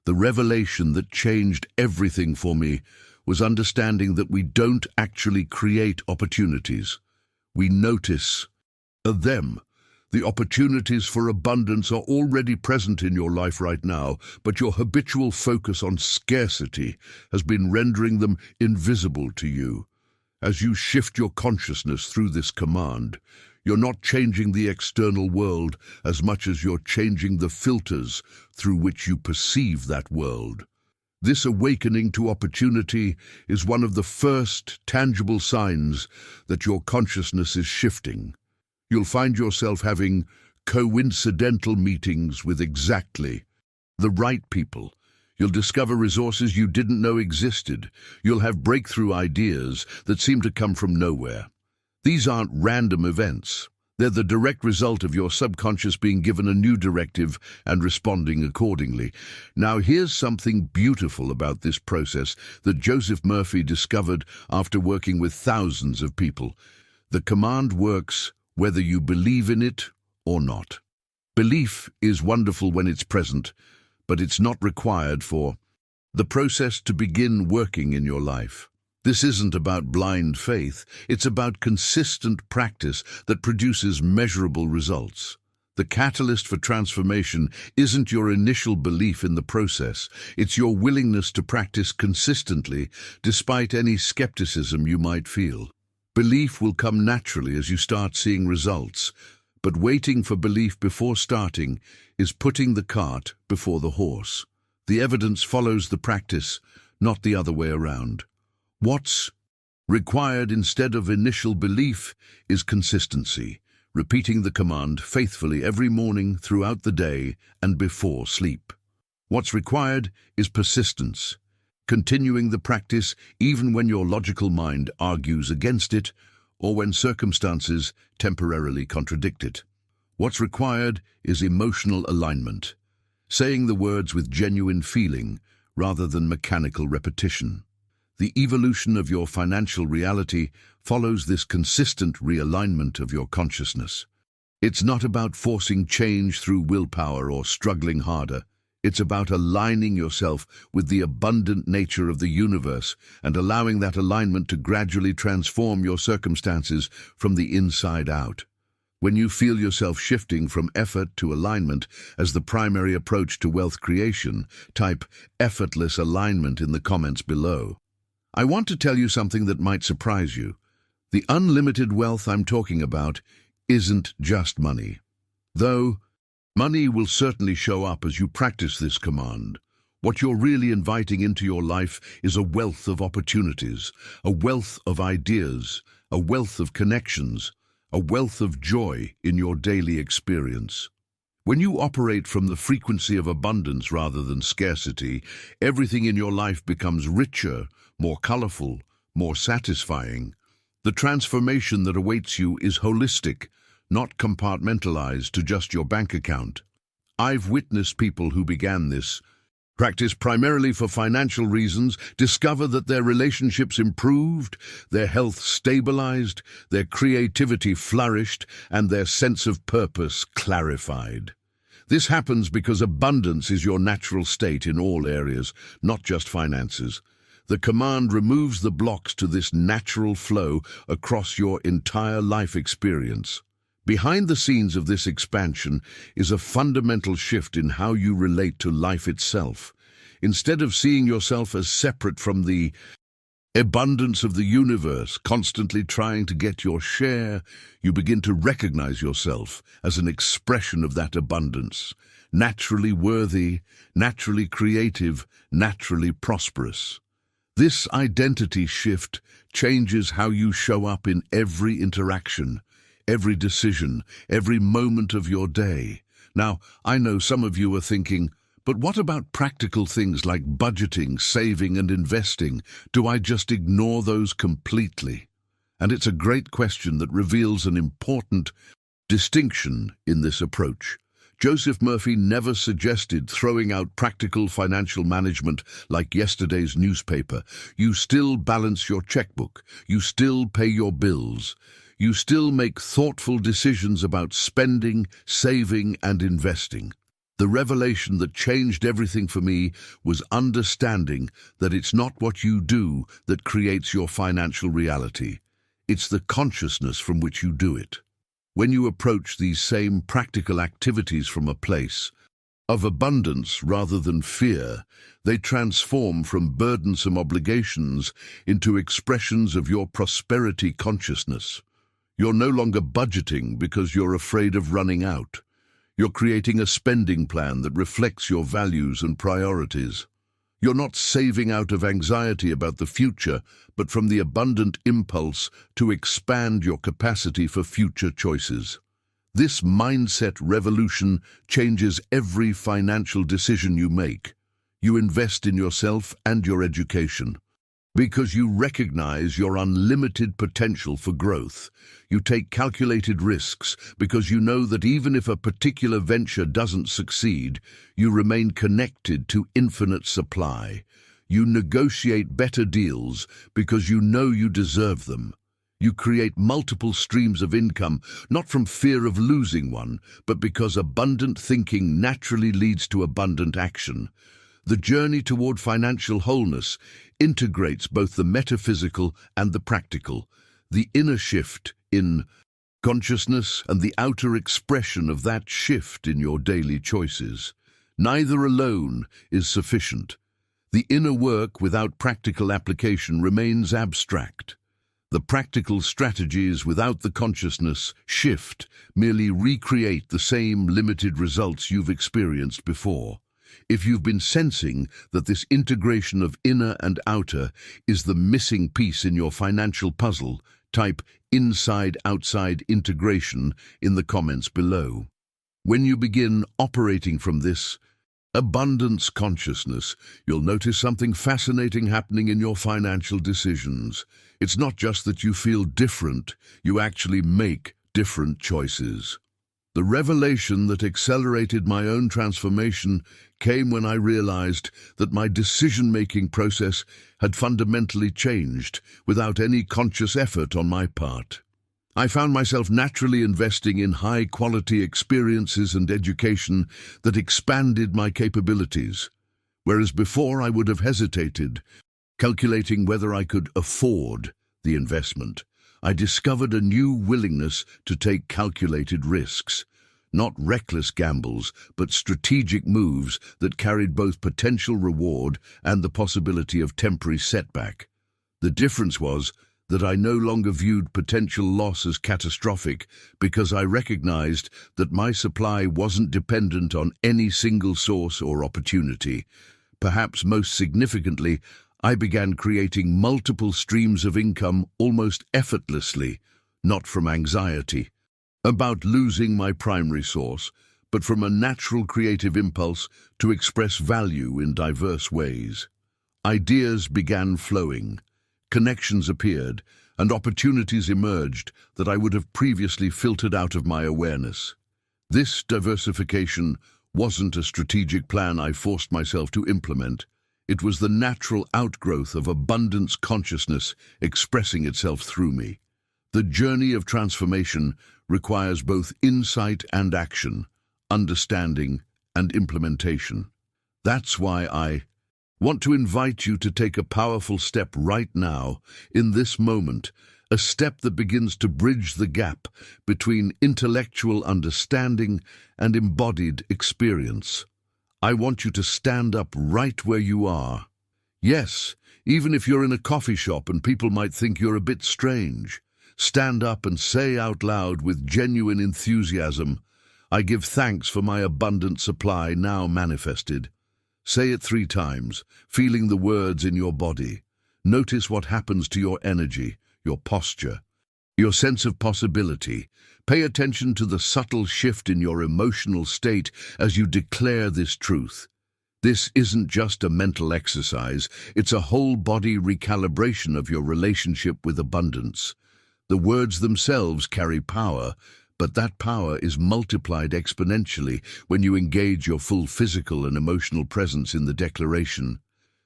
The revelation that changed everything for me was understanding that we don't actually create opportunities. We notice them. The opportunities for abundance are already present in your life right now, but your habitual focus on scarcity has been rendering them invisible to you. As you shift your consciousness through this command, you're not changing the external world as much as you're changing the filters through which you perceive that world. This awakening to opportunity is one of the first tangible signs that your consciousness is shifting. You'll find yourself having coincidental meetings with exactly the right people. You'll discover resources you didn't know existed. You'll have breakthrough ideas that seem to come from nowhere. These aren't random events. They're the direct result of your subconscious being given a new directive and responding accordingly. Now, here's something beautiful about this process that Joseph Murphy discovered after working with thousands of people. The command works whether you believe in it or not. Belief is wonderful when it's present, but it's not required for the process to begin working in your life. This isn't about blind faith, it's about consistent practice that produces measurable results. The catalyst for transformation isn't your initial belief in the process, it's your willingness to practice consistently despite any skepticism you might feel. Belief will come naturally as you start seeing results, but waiting for belief before starting is putting the cart before the horse. The evidence follows the practice, not the other way around. What's required instead of initial belief is consistency, repeating the command faithfully every morning, throughout the day, and before sleep. What's required is persistence, continuing the practice even when your logical mind argues against it or when circumstances temporarily contradict it. What's required is emotional alignment, saying the words with genuine feeling rather than mechanical repetition. The evolution of your financial reality follows this consistent realignment of your consciousness. It's not about forcing change through willpower or struggling harder. It's about aligning yourself with the abundant nature of the universe and allowing that alignment to gradually transform your circumstances from the inside out. When you feel yourself shifting from effort to alignment as the primary approach to wealth creation, type effortless alignment in the comments below. I want to tell you something that might surprise you. The unlimited wealth I'm talking about isn't just money. Though money will certainly show up as you practice this command, what you're really inviting into your life is a wealth of opportunities, a wealth of ideas, a wealth of connections, a wealth of joy in your daily experience. When you operate from the frequency of abundance rather than scarcity, everything in your life becomes richer, more colorful, more satisfying. The transformation that awaits you is holistic, not compartmentalized to just your bank account. I've witnessed people who began this practice primarily for financial reasons discover that their relationships improved, their health stabilized, their creativity flourished, and their sense of purpose clarified. This happens because abundance is your natural state in all areas, not just finances. The command removes the blocks to this natural flow across your entire life experience. Behind the scenes of this expansion is a fundamental shift in how you relate to life itself. Instead of seeing yourself as separate from the abundance of the universe, constantly trying to get your share, you begin to recognize yourself as an expression of that abundance, naturally worthy, naturally creative, naturally prosperous. This identity shift changes how you show up in every interaction. every decision, every moment of your day. Now, I know some of you are thinking, but what about practical things like budgeting, saving, and investing? Do I just ignore those completely? And it's a great question that reveals an important distinction in this approach. Joseph Murphy never suggested throwing out practical financial management like yesterday's newspaper. You still balance your checkbook. You still pay your bills. You still make thoughtful decisions about spending, saving, and investing. The revelation that changed everything for me was understanding that it's not what you do that creates your financial reality. It's the consciousness from which you do it. When you approach these same practical activities from a place of abundance rather than fear, they transform from burdensome obligations into expressions of your prosperity consciousness. You're no longer budgeting because you're afraid of running out. You're creating a spending plan that reflects your values and priorities. You're not saving out of anxiety about the future, but from the abundant impulse to expand your capacity for future choices. This mindset revolution changes every financial decision you make. You invest in yourself and your education. Because you recognize your unlimited potential for growth. You take calculated risks because you know that even if a particular venture doesn't succeed, you remain connected to infinite supply. You negotiate better deals because you know you deserve them. You create multiple streams of income, not from fear of losing one, but because abundant thinking naturally leads to abundant action. The journey toward financial wholeness integrates both the metaphysical and the practical, the inner shift in consciousness and the outer expression of that shift in your daily choices. Neither alone is sufficient. The inner work without practical application remains abstract. The practical strategies without the consciousness shift merely recreate the same limited results you've experienced before. If you've been sensing that this integration of inner and outer is the missing piece in your financial puzzle, type inside-outside integration in the comments below. When you begin operating from this abundance consciousness, you'll notice something fascinating happening in your financial decisions. It's not just that you feel different, you actually make different choices. The revelation that accelerated my own transformation came when I realized that my decision-making process had fundamentally changed without any conscious effort on my part. I found myself naturally investing in high-quality experiences and education that expanded my capabilities, whereas before I would have hesitated, calculating whether I could afford the investment. I discovered a new willingness to take calculated risks, not reckless gambles, but strategic moves that carried both potential reward and the possibility of temporary setback. The difference was that I no longer viewed potential loss as catastrophic because I recognized that my supply wasn't dependent on any single source or opportunity. Perhaps most significantly, I began creating multiple streams of income almost effortlessly, not from anxiety about losing my primary source, but from a natural creative impulse to express value in diverse ways. Ideas began flowing, connections appeared, and opportunities emerged that I would have previously filtered out of my awareness. This diversification wasn't a strategic plan I forced myself to implement. It was the natural outgrowth of abundance consciousness expressing itself through me. The journey of transformation requires both insight and action, understanding and implementation. That's why I want to invite you to take a powerful step right now, in this moment, a step that begins to bridge the gap between intellectual understanding and embodied experience. I want you to stand up right where you are. Yes, even if you're in a coffee shop and people might think you're a bit strange. Stand up and say out loud with genuine enthusiasm, "I give thanks for my abundant supply now manifested." Say it 3 times, feeling the words in your body. Notice what happens to your energy, your posture, your sense of possibility, Pay attention to the subtle shift in your emotional state as you declare this truth. This isn't just a mental exercise, it's a whole-body recalibration of your relationship with abundance. The words themselves carry power, but that power is multiplied exponentially when you engage your full physical and emotional presence in the declaration.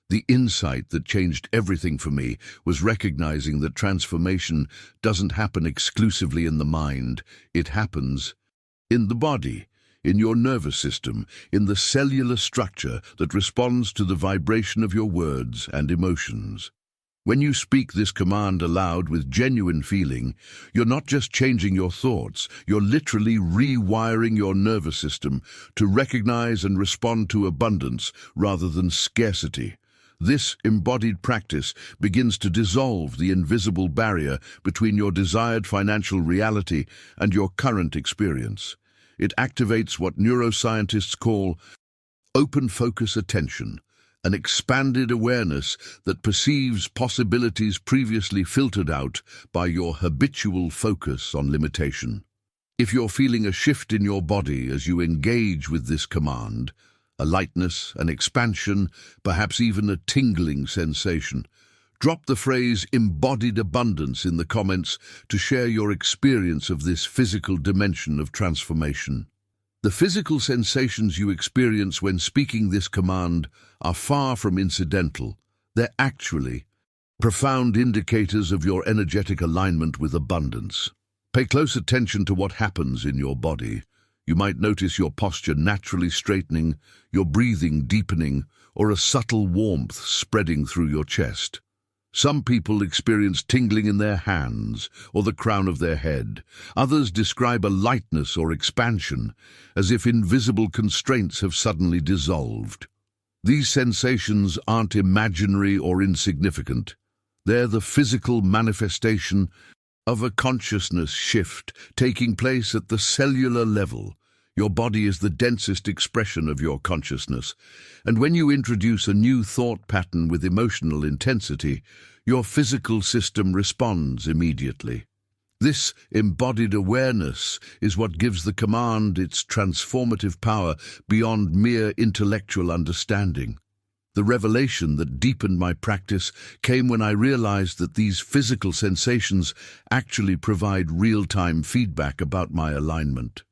The insight that changed everything for me was recognizing that transformation doesn't happen exclusively in the mind, it happens in the body, in your nervous system, in the cellular structure that responds to the vibration of your words and emotions. When you speak this command aloud with genuine feeling, you're not just changing your thoughts, you're literally rewiring your nervous system to recognize and respond to abundance rather than scarcity. This embodied practice begins to dissolve the invisible barrier between your desired financial reality and your current experience. It activates what neuroscientists call open focus attention, an expanded awareness that perceives possibilities previously filtered out by your habitual focus on limitation. If you're feeling a shift in your body as you engage with this command, a lightness, an expansion, perhaps even a tingling sensation, drop the phrase embodied abundance in the comments to share your experience of this physical dimension of transformation. The physical sensations you experience when speaking this command are far from incidental. They're actually profound indicators of your energetic alignment with abundance. Pay close attention to what happens in your body. You might notice your posture naturally straightening, your breathing deepening, or a subtle warmth spreading through your chest. Some people experience tingling in their hands or the crown of their head. Others describe a lightness or expansion, as if invisible constraints have suddenly dissolved. These sensations aren't imaginary or insignificant. They're the physical manifestation of a consciousness shift taking place at the cellular level. Your body is the densest expression of your consciousness, and when you introduce a new thought pattern with emotional intensity, your physical system responds immediately. This embodied awareness is what gives the command its transformative power beyond mere intellectual understanding. The revelation that deepened my practice came when I realized that these physical sensations actually provide real-time feedback about my alignment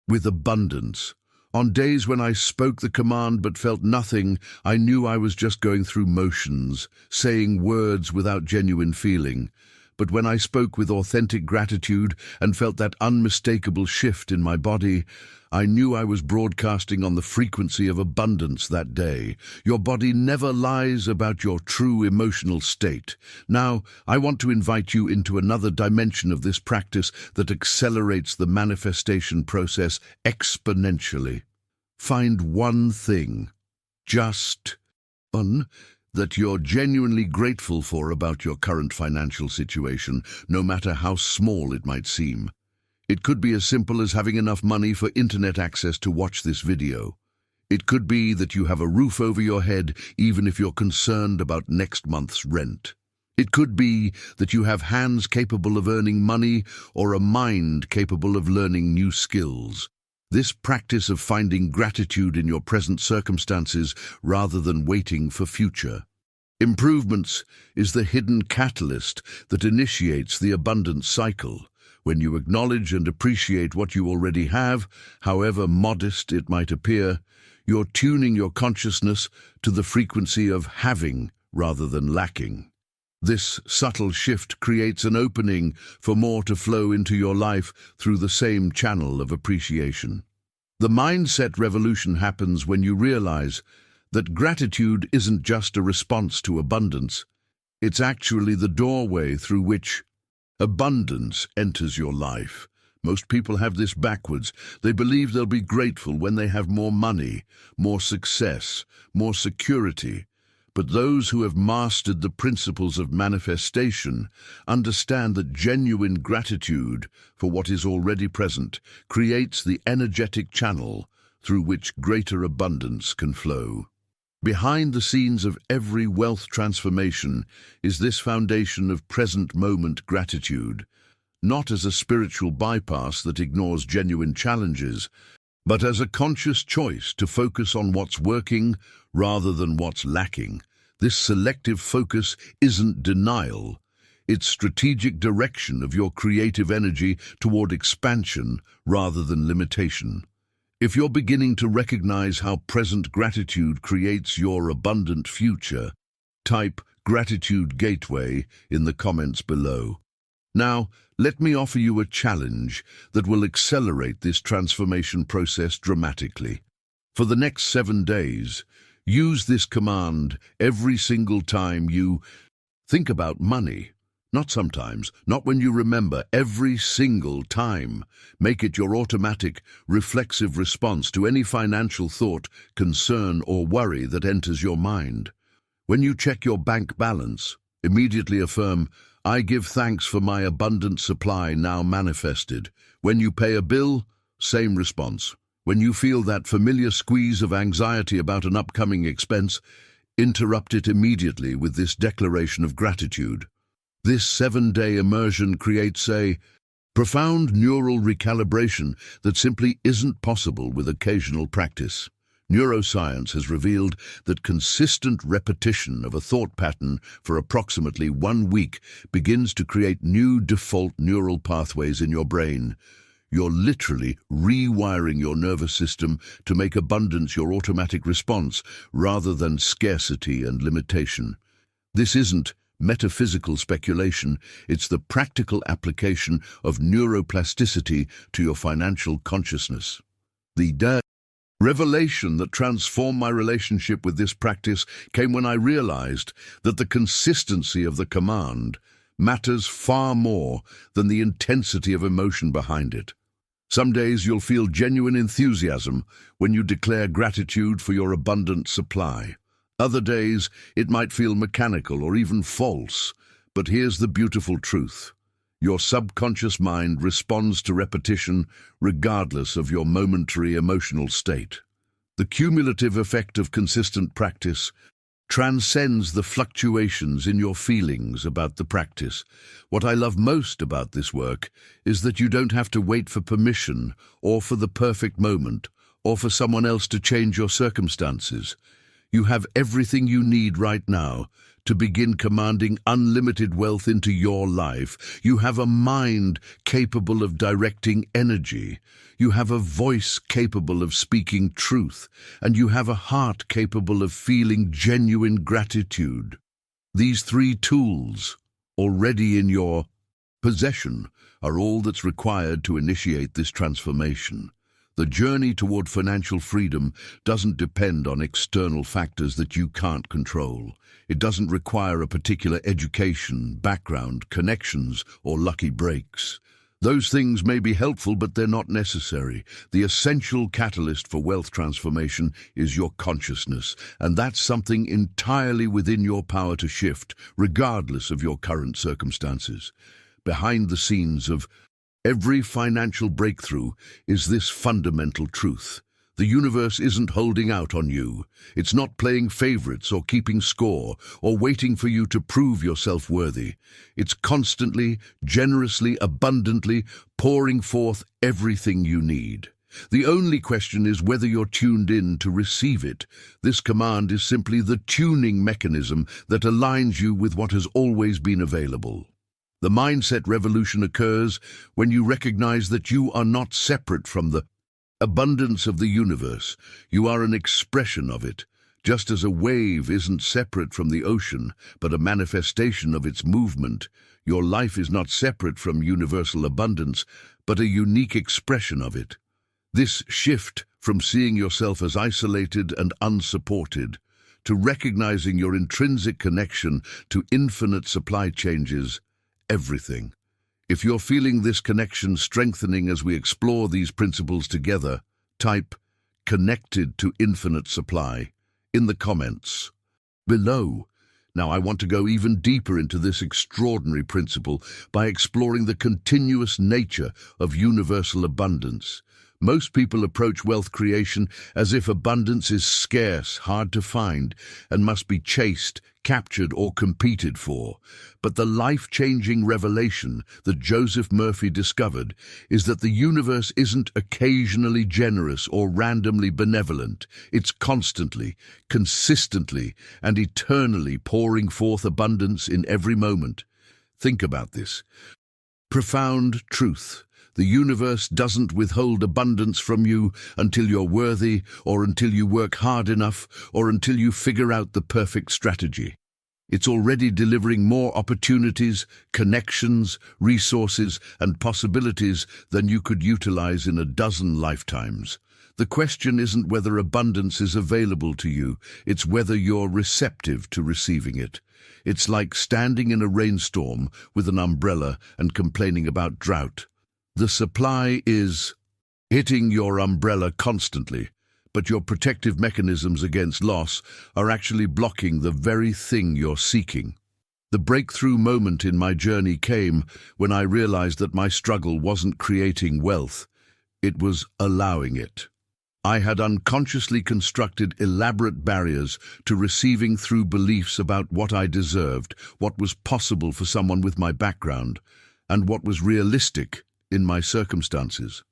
with abundance. On days when I spoke the command but felt nothing, I knew I was just going through motions, saying words without genuine feeling. But when I spoke with authentic gratitude and felt that unmistakable shift in my body, I knew I was broadcasting on the frequency of abundance that day. Your body never lies about your true emotional state. Now, I want to invite you into another dimension of this practice that accelerates the manifestation process exponentially. Find one thing, just one, that you're genuinely grateful for about your current financial situation, no matter how small it might seem. It could be as simple as having enough money for internet access to watch this video. It could be that you have a roof over your head, even if you're concerned about next month's rent. It could be that you have hands capable of earning money or a mind capable of learning new skills. This practice of finding gratitude in your present circumstances rather than waiting for future improvements is the hidden catalyst that initiates the abundance cycle. When you acknowledge and appreciate what you already have, however modest it might appear, you're tuning your consciousness to the frequency of having rather than lacking. This subtle shift creates an opening for more to flow into your life through the same channel of appreciation. The mindset revolution happens when you realize that gratitude isn't just a response to abundance, it's actually the doorway through which abundance enters your life. Most people have this backwards. They believe they'll be grateful when they have more money, more success, more security. But those who have mastered the principles of manifestation understand that genuine gratitude for what is already present creates the energetic channel through which greater abundance can flow. Behind the scenes of every wealth transformation is this foundation of present moment gratitude. not as a spiritual bypass that ignores genuine challenges, but as a conscious choice to focus on what's working rather than what's lacking. This selective focus isn't denial. It's strategic direction of your creative energy toward expansion rather than limitation. If you're beginning to recognize how present gratitude creates your abundant future, type Gratitude Gateway in the comments below. Now, let me offer you a challenge that will accelerate this transformation process dramatically. For the next 7 days, use this command every single time you think about money. Not sometimes, not when you remember, every single time. Make it your automatic, reflexive response to any financial thought, concern, or worry that enters your mind. When you check your bank balance, immediately affirm, "I give thanks for my abundant supply now manifested." When you pay a bill, same response. When you feel that familiar squeeze of anxiety about an upcoming expense, interrupt it immediately with this declaration of gratitude. This 7-day immersion creates a profound neural recalibration that simply isn't possible with occasional practice. Neuroscience has revealed that consistent repetition of a thought pattern for approximately 1 week begins to create new default neural pathways in your brain. You're literally rewiring your nervous system to make abundance your automatic response rather than scarcity and limitation. This isn't metaphysical speculation, it's the practical application of neuroplasticity to your financial consciousness. The revelation that transformed my relationship with this practice came when I realized that the consistency of the command matters far more than the intensity of emotion behind it. Some days you'll feel genuine enthusiasm when you declare gratitude for your abundant supply. Other days, it might feel mechanical or even false, but here's the beautiful truth. Your subconscious mind responds to repetition regardless of your momentary emotional state. The cumulative effect of consistent practice transcends the fluctuations in your feelings about the practice. What I love most about this work is that you don't have to wait for permission or for the perfect moment or for someone else to change your circumstances. You have everything you need right now to begin commanding unlimited wealth into your life. You have a mind capable of directing energy. You have a voice capable of speaking truth. And you have a heart capable of feeling genuine gratitude. These 3 tools, already in your possession, are all that's required to initiate this transformation. The journey toward financial freedom doesn't depend on external factors that you can't control. It doesn't require a particular education, background, connections, or lucky breaks. Those things may be helpful, but they're not necessary. The essential catalyst for wealth transformation is your consciousness, and that's something entirely within your power to shift, regardless of your current circumstances. Behind the scenes of every financial breakthrough is this fundamental truth. The universe isn't holding out on you. It's not playing favorites or keeping score or waiting for you to prove yourself worthy. It's constantly, generously, abundantly pouring forth everything you need. The only question is whether you're tuned in to receive it. This command is simply the tuning mechanism that aligns you with what has always been available. The mindset revolution occurs when you recognize that you are not separate from the abundance of the universe. You are an expression of it, just as a wave isn't separate from the ocean, but a manifestation of its movement. Your life is not separate from universal abundance, but a unique expression of it. This shift from seeing yourself as isolated and unsupported to recognizing your intrinsic connection to infinite supply changes everything. If you're feeling this connection strengthening as we explore these principles together, type "connected to infinite supply" in the comments below. Now, I want to go even deeper into this extraordinary principle by exploring the continuous nature of universal abundance. Most people approach wealth creation as if abundance is scarce, hard to find, and must be chased, captured, or competed for. But the life-changing revelation that Joseph Murphy discovered is that the universe isn't occasionally generous or randomly benevolent. It's constantly, consistently, and eternally pouring forth abundance in every moment. Think about this. Profound truth. The universe doesn't withhold abundance from you until you're worthy, or until you work hard enough, or until you figure out the perfect strategy. It's already delivering more opportunities, connections, resources, and possibilities than you could utilize in a dozen lifetimes. The question isn't whether abundance is available to you, it's whether you're receptive to receiving it. It's like standing in a rainstorm with an umbrella and complaining about drought. The supply is hitting your umbrella constantly, but your protective mechanisms against loss are actually blocking the very thing you're seeking. The breakthrough moment in my journey came when I realized that my struggle wasn't creating wealth, it was allowing it. I had unconsciously constructed elaborate barriers to receiving through beliefs about what I deserved, what was possible for someone with my background, and what was realistic in my circumstances.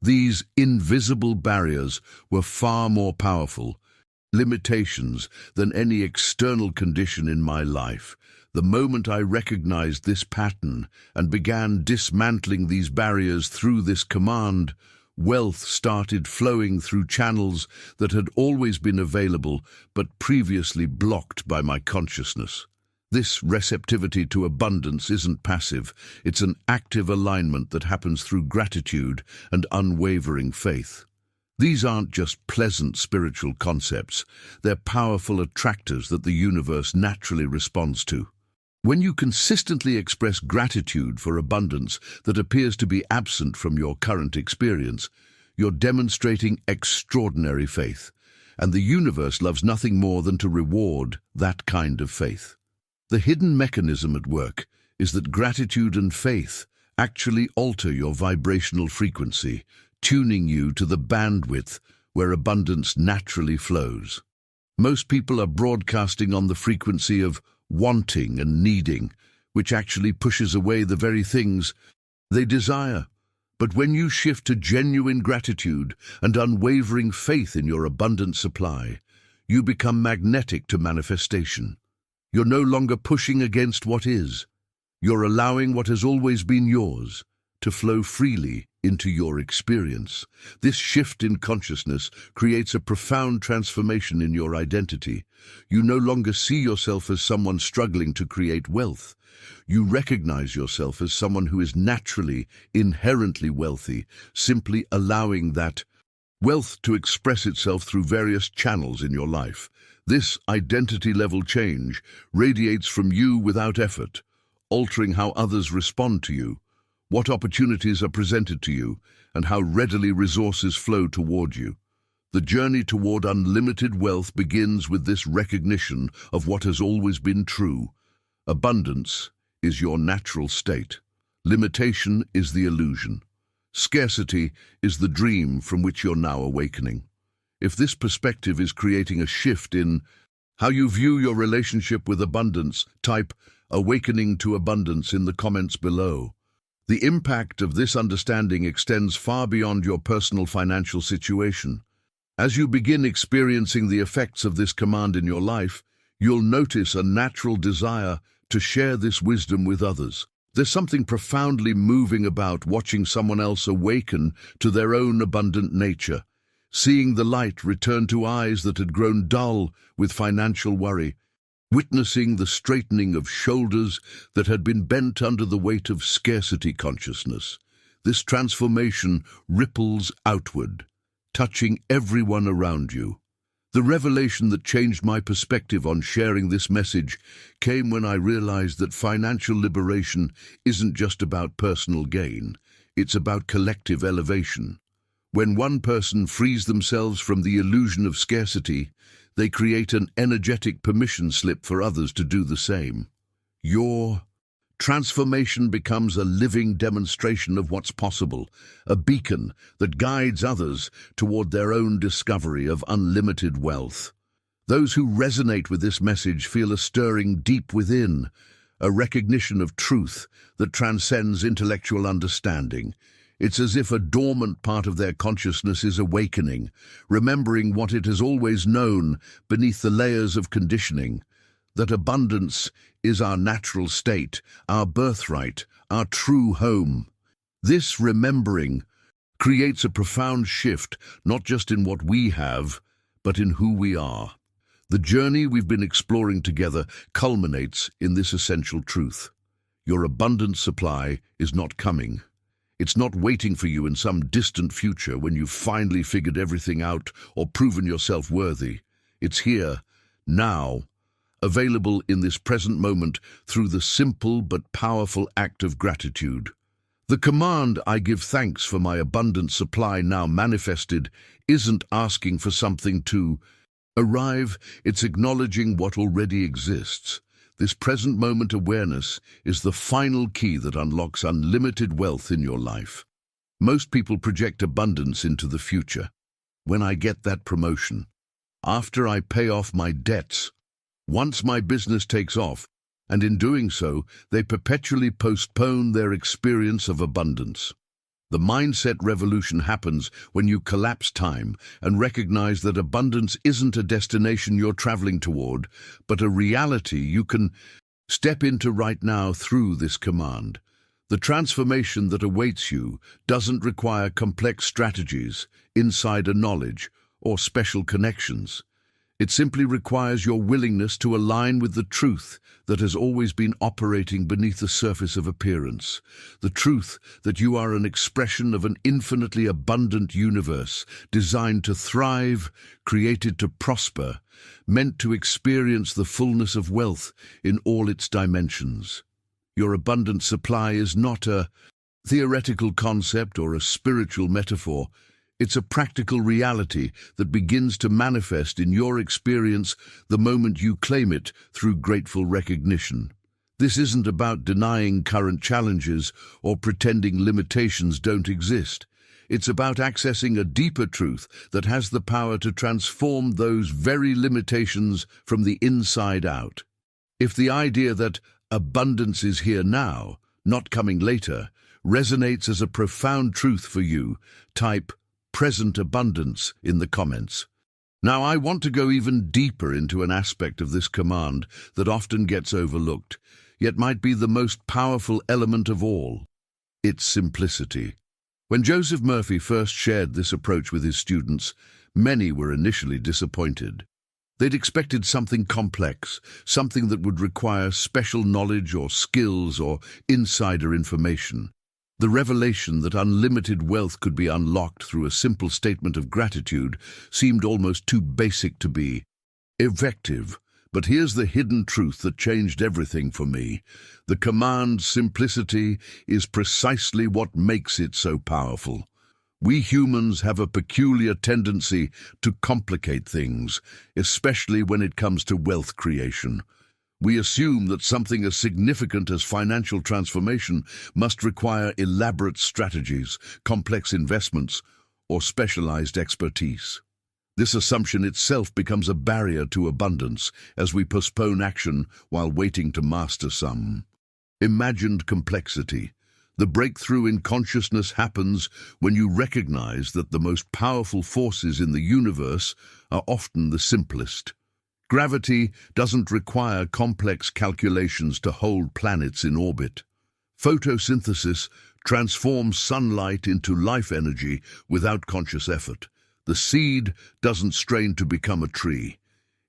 These invisible barriers were far more powerful limitations than any external condition in my life. The moment I recognized this pattern and began dismantling these barriers through this command, wealth started flowing through channels that had always been available but previously blocked by my consciousness. This receptivity to abundance isn't passive, it's an active alignment that happens through gratitude and unwavering faith. These aren't just pleasant spiritual concepts, they're powerful attractors that the universe naturally responds to. When you consistently express gratitude for abundance that appears to be absent from your current experience, you're demonstrating extraordinary faith, and the universe loves nothing more than to reward that kind of faith. The hidden mechanism at work is that gratitude and faith actually alter your vibrational frequency, tuning you to the bandwidth where abundance naturally flows. Most people are broadcasting on the frequency of wanting and needing, which actually pushes away the very things they desire. But when you shift to genuine gratitude and unwavering faith in your abundant supply, you become magnetic to manifestation. You're no longer pushing against what is. You're allowing what has always been yours to flow freely into your experience. This shift in consciousness creates a profound transformation in your identity. You no longer see yourself as someone struggling to create wealth. You recognize yourself as someone who is naturally, inherently wealthy, simply allowing that wealth to express itself through various channels in your life. This identity-level change radiates from you without effort, altering how others respond to you, what opportunities are presented to you, and how readily resources flow toward you. The journey toward unlimited wealth begins with this recognition of what has always been true. Abundance is your natural state. Limitation is the illusion. Scarcity is the dream from which you're now awakening. If this perspective is creating a shift in how you view your relationship with abundance, type "awakening to abundance" in the comments below. The impact of this understanding extends far beyond your personal financial situation. As you begin experiencing the effects of this command in your life, you'll notice a natural desire to share this wisdom with others. There's something profoundly moving about watching someone else awaken to their own abundant nature, seeing the light return to eyes that had grown dull with financial worry, witnessing the straightening of shoulders that had been bent under the weight of scarcity consciousness. This transformation ripples outward, touching everyone around you. The revelation that changed my perspective on sharing this message came when I realized that financial liberation isn't just about personal gain, it's about collective elevation. When one person frees themselves from the illusion of scarcity, they create an energetic permission slip for others to do the same. You're transformation becomes a living demonstration of what's possible, a beacon that guides others toward their own discovery of unlimited wealth. Those who resonate with this message feel a stirring deep within, a recognition of truth that transcends intellectual understanding. It's as if a dormant part of their consciousness is awakening, remembering what it has always known beneath the layers of conditioning, that abundance is our natural state, our birthright, our true home. This remembering creates a profound shift, not just in what we have, but in who we are. The journey we've been exploring together culminates in this essential truth. Your abundant supply is not coming. It's not waiting for you in some distant future when you've finally figured everything out or proven yourself worthy. It's here, now, available in this present moment through the simple but powerful act of gratitude. The command, "I give thanks for my abundant supply now manifested," isn't asking for something to arrive, it's acknowledging what already exists. This present moment awareness is the final key that unlocks unlimited wealth in your life. Most people project abundance into the future. When I get that promotion, after I pay off my debts, once my business takes off, and in doing so, they perpetually postpone their experience of abundance. The mindset revolution happens when you collapse time and recognize that abundance isn't a destination you're traveling toward, but a reality you can step into right now through this command. The transformation that awaits you doesn't require complex strategies, insider knowledge, or special connections. It simply requires your willingness to align with the truth that has always been operating beneath the surface of appearance. The truth that you are an expression of an infinitely abundant universe, designed to thrive, created to prosper, meant to experience the fullness of wealth in all its dimensions. Your abundant supply is not a theoretical concept or a spiritual metaphor. It's a practical reality that begins to manifest in your experience the moment you claim it through grateful recognition. This isn't about denying current challenges or pretending limitations don't exist. It's about accessing a deeper truth that has the power to transform those very limitations from the inside out. If the idea that abundance is here now, not coming later, resonates as a profound truth for you, type present abundance in the comments. Now, I want to go even deeper into an aspect of this command that often gets overlooked, yet might be the most powerful element of all: its simplicity. When Joseph Murphy first shared this approach with his students, many were initially disappointed. They'd expected something complex, something that would require special knowledge or skills or insider information. The revelation that unlimited wealth could be unlocked through a simple statement of gratitude seemed almost too basic to be effective. But here's the hidden truth that changed everything for me. The command simplicity is precisely what makes it so powerful. We humans have a peculiar tendency to complicate things, especially when it comes to wealth creation. We assume that something as significant as financial transformation must require elaborate strategies, complex investments, or specialized expertise. This assumption itself becomes a barrier to abundance as we postpone action while waiting to master some imagined complexity. The breakthrough in consciousness happens when you recognize that the most powerful forces in the universe are often the simplest. Gravity doesn't require complex calculations to hold planets in orbit. Photosynthesis transforms sunlight into life energy without conscious effort. The seed doesn't strain to become a tree.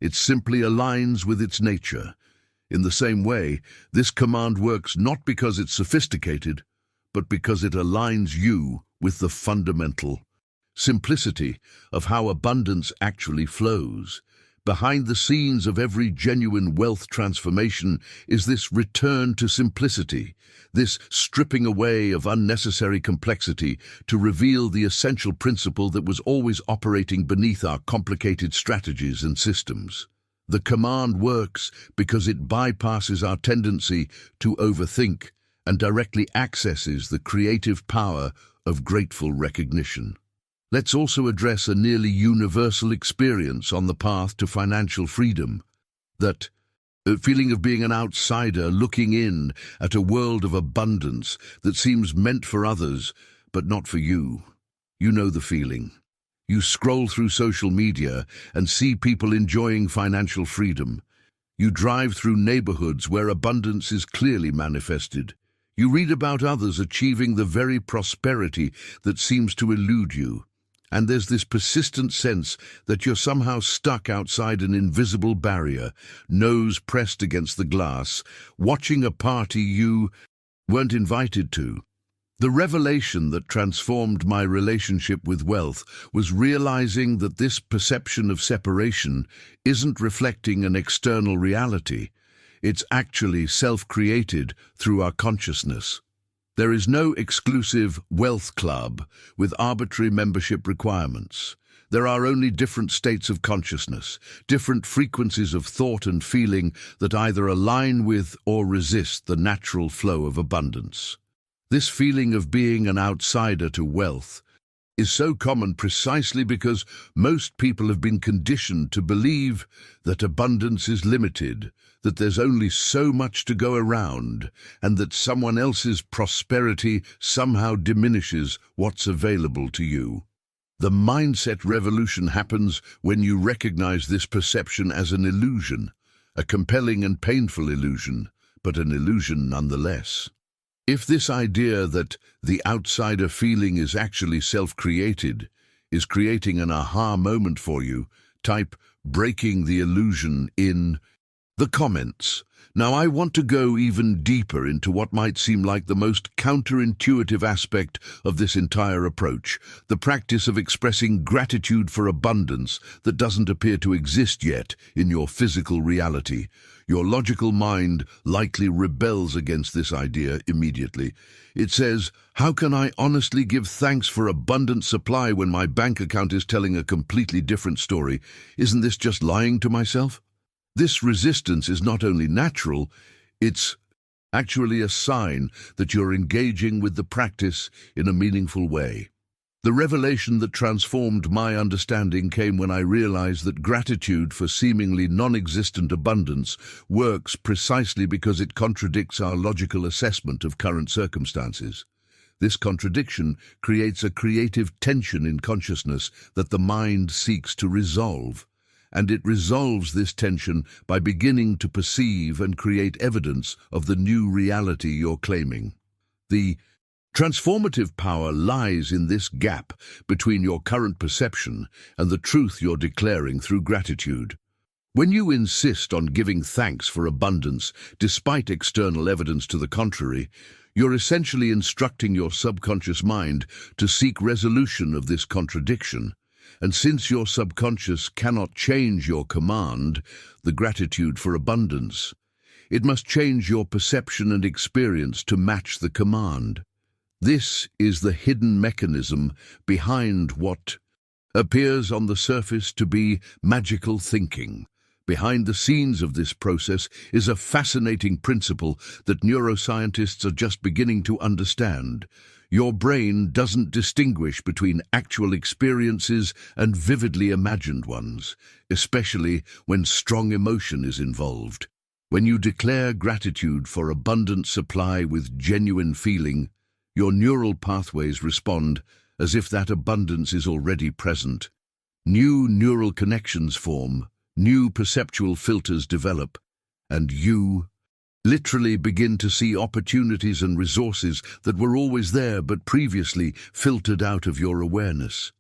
It simply aligns with its nature. In the same way, this command works not because it's sophisticated, but because it aligns you with the fundamental simplicity of how abundance actually flows. Behind the scenes of every genuine wealth transformation is this return to simplicity, this stripping away of unnecessary complexity to reveal the essential principle that was always operating beneath our complicated strategies and systems. The command works because it bypasses our tendency to overthink and directly accesses the creative power of grateful recognition. Let's also address a nearly universal experience on the path to financial freedom, that feeling of being an outsider looking in at a world of abundance that seems meant for others, but not for you. You know the feeling. You scroll through social media and see people enjoying financial freedom. You drive through neighborhoods where abundance is clearly manifested. You read about others achieving the very prosperity that seems to elude you. And there's this persistent sense that you're somehow stuck outside an invisible barrier, nose pressed against the glass, watching a party you weren't invited to. The revelation that transformed my relationship with wealth was realizing that this perception of separation isn't reflecting an external reality. It's actually self-created through our consciousness. There is no exclusive wealth club with arbitrary membership requirements. There are only different states of consciousness, different frequencies of thought and feeling that either align with or resist the natural flow of abundance. This feeling of being an outsider to wealth is so common precisely because most people have been conditioned to believe that abundance is limited, that there's only so much to go around, and that someone else's prosperity somehow diminishes what's available to you. The mindset revolution happens when you recognize this perception as an illusion, a compelling and painful illusion, but an illusion nonetheless. If this idea that the outsider feeling is actually self-created is creating an aha moment for you, type "breaking the illusion" in the comments. Now, I want to go even deeper into what might seem like the most counterintuitive aspect of this entire approach, the practice of expressing gratitude for abundance that doesn't appear to exist yet in your physical reality. Your logical mind likely rebels against this idea immediately. It says, "How can I honestly give thanks for abundant supply when my bank account is telling a completely different story? Isn't this just lying to myself?" This resistance is not only natural, it's actually a sign that you're engaging with the practice in a meaningful way. The revelation that transformed my understanding came when I realized that gratitude for seemingly non-existent abundance works precisely because it contradicts our logical assessment of current circumstances. This contradiction creates a creative tension in consciousness that the mind seeks to resolve. And it resolves this tension by beginning to perceive and create evidence of the new reality you're claiming. The transformative power lies in this gap between your current perception and the truth you're declaring through gratitude. When you insist on giving thanks for abundance despite external evidence to the contrary, you're essentially instructing your subconscious mind to seek resolution of this contradiction. And since your subconscious cannot change your command, the gratitude for abundance, it must change your perception and experience to match the command. This is the hidden mechanism behind what appears on the surface to be magical thinking. Behind the scenes of this process is a fascinating principle that neuroscientists are just beginning to understand. Your brain doesn't distinguish between actual experiences and vividly imagined ones, especially when strong emotion is involved. When you declare gratitude for abundant supply with genuine feeling, your neural pathways respond as if that abundance is already present. New neural connections form, new perceptual filters develop, and you literally begin to see opportunities and resources that were always there but previously filtered out of your awareness.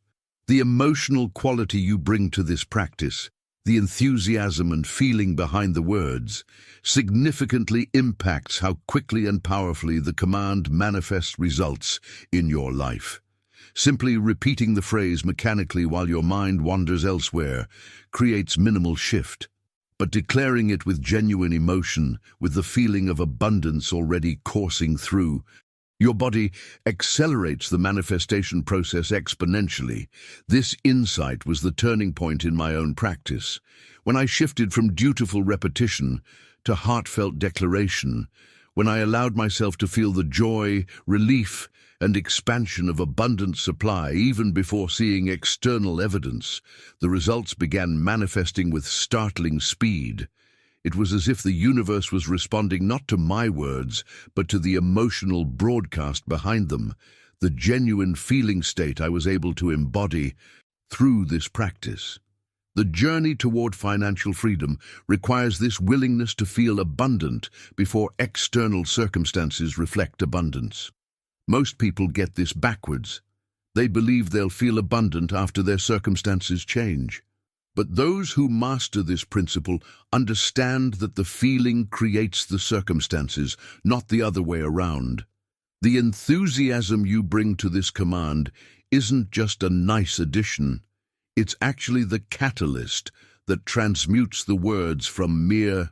The emotional quality you bring to this practice, the enthusiasm and feeling behind the words, significantly impacts how quickly and powerfully the command manifests results in your life. Simply repeating the phrase mechanically while your mind wanders elsewhere creates minimal shift. But declaring it with genuine emotion, with the feeling of abundance already coursing through, Your body accelerates the manifestation process exponentially. This insight was the turning point in my own practice. When I shifted from dutiful repetition to heartfelt declaration, when I allowed myself to feel the joy, relief, and expansion of abundant supply even before seeing external evidence, the results began manifesting with startling speed. It was as if the universe was responding not to my words, but to the emotional broadcast behind them, the genuine feeling state I was able to embody through this practice. The journey toward financial freedom requires this willingness to feel abundant before external circumstances reflect abundance. Most people get this backwards. They believe they'll feel abundant after their circumstances change. But those who master this principle understand that the feeling creates the circumstances, not the other way around. The enthusiasm you bring to this command isn't just a nice addition. It's actually the catalyst that transmutes the words from mere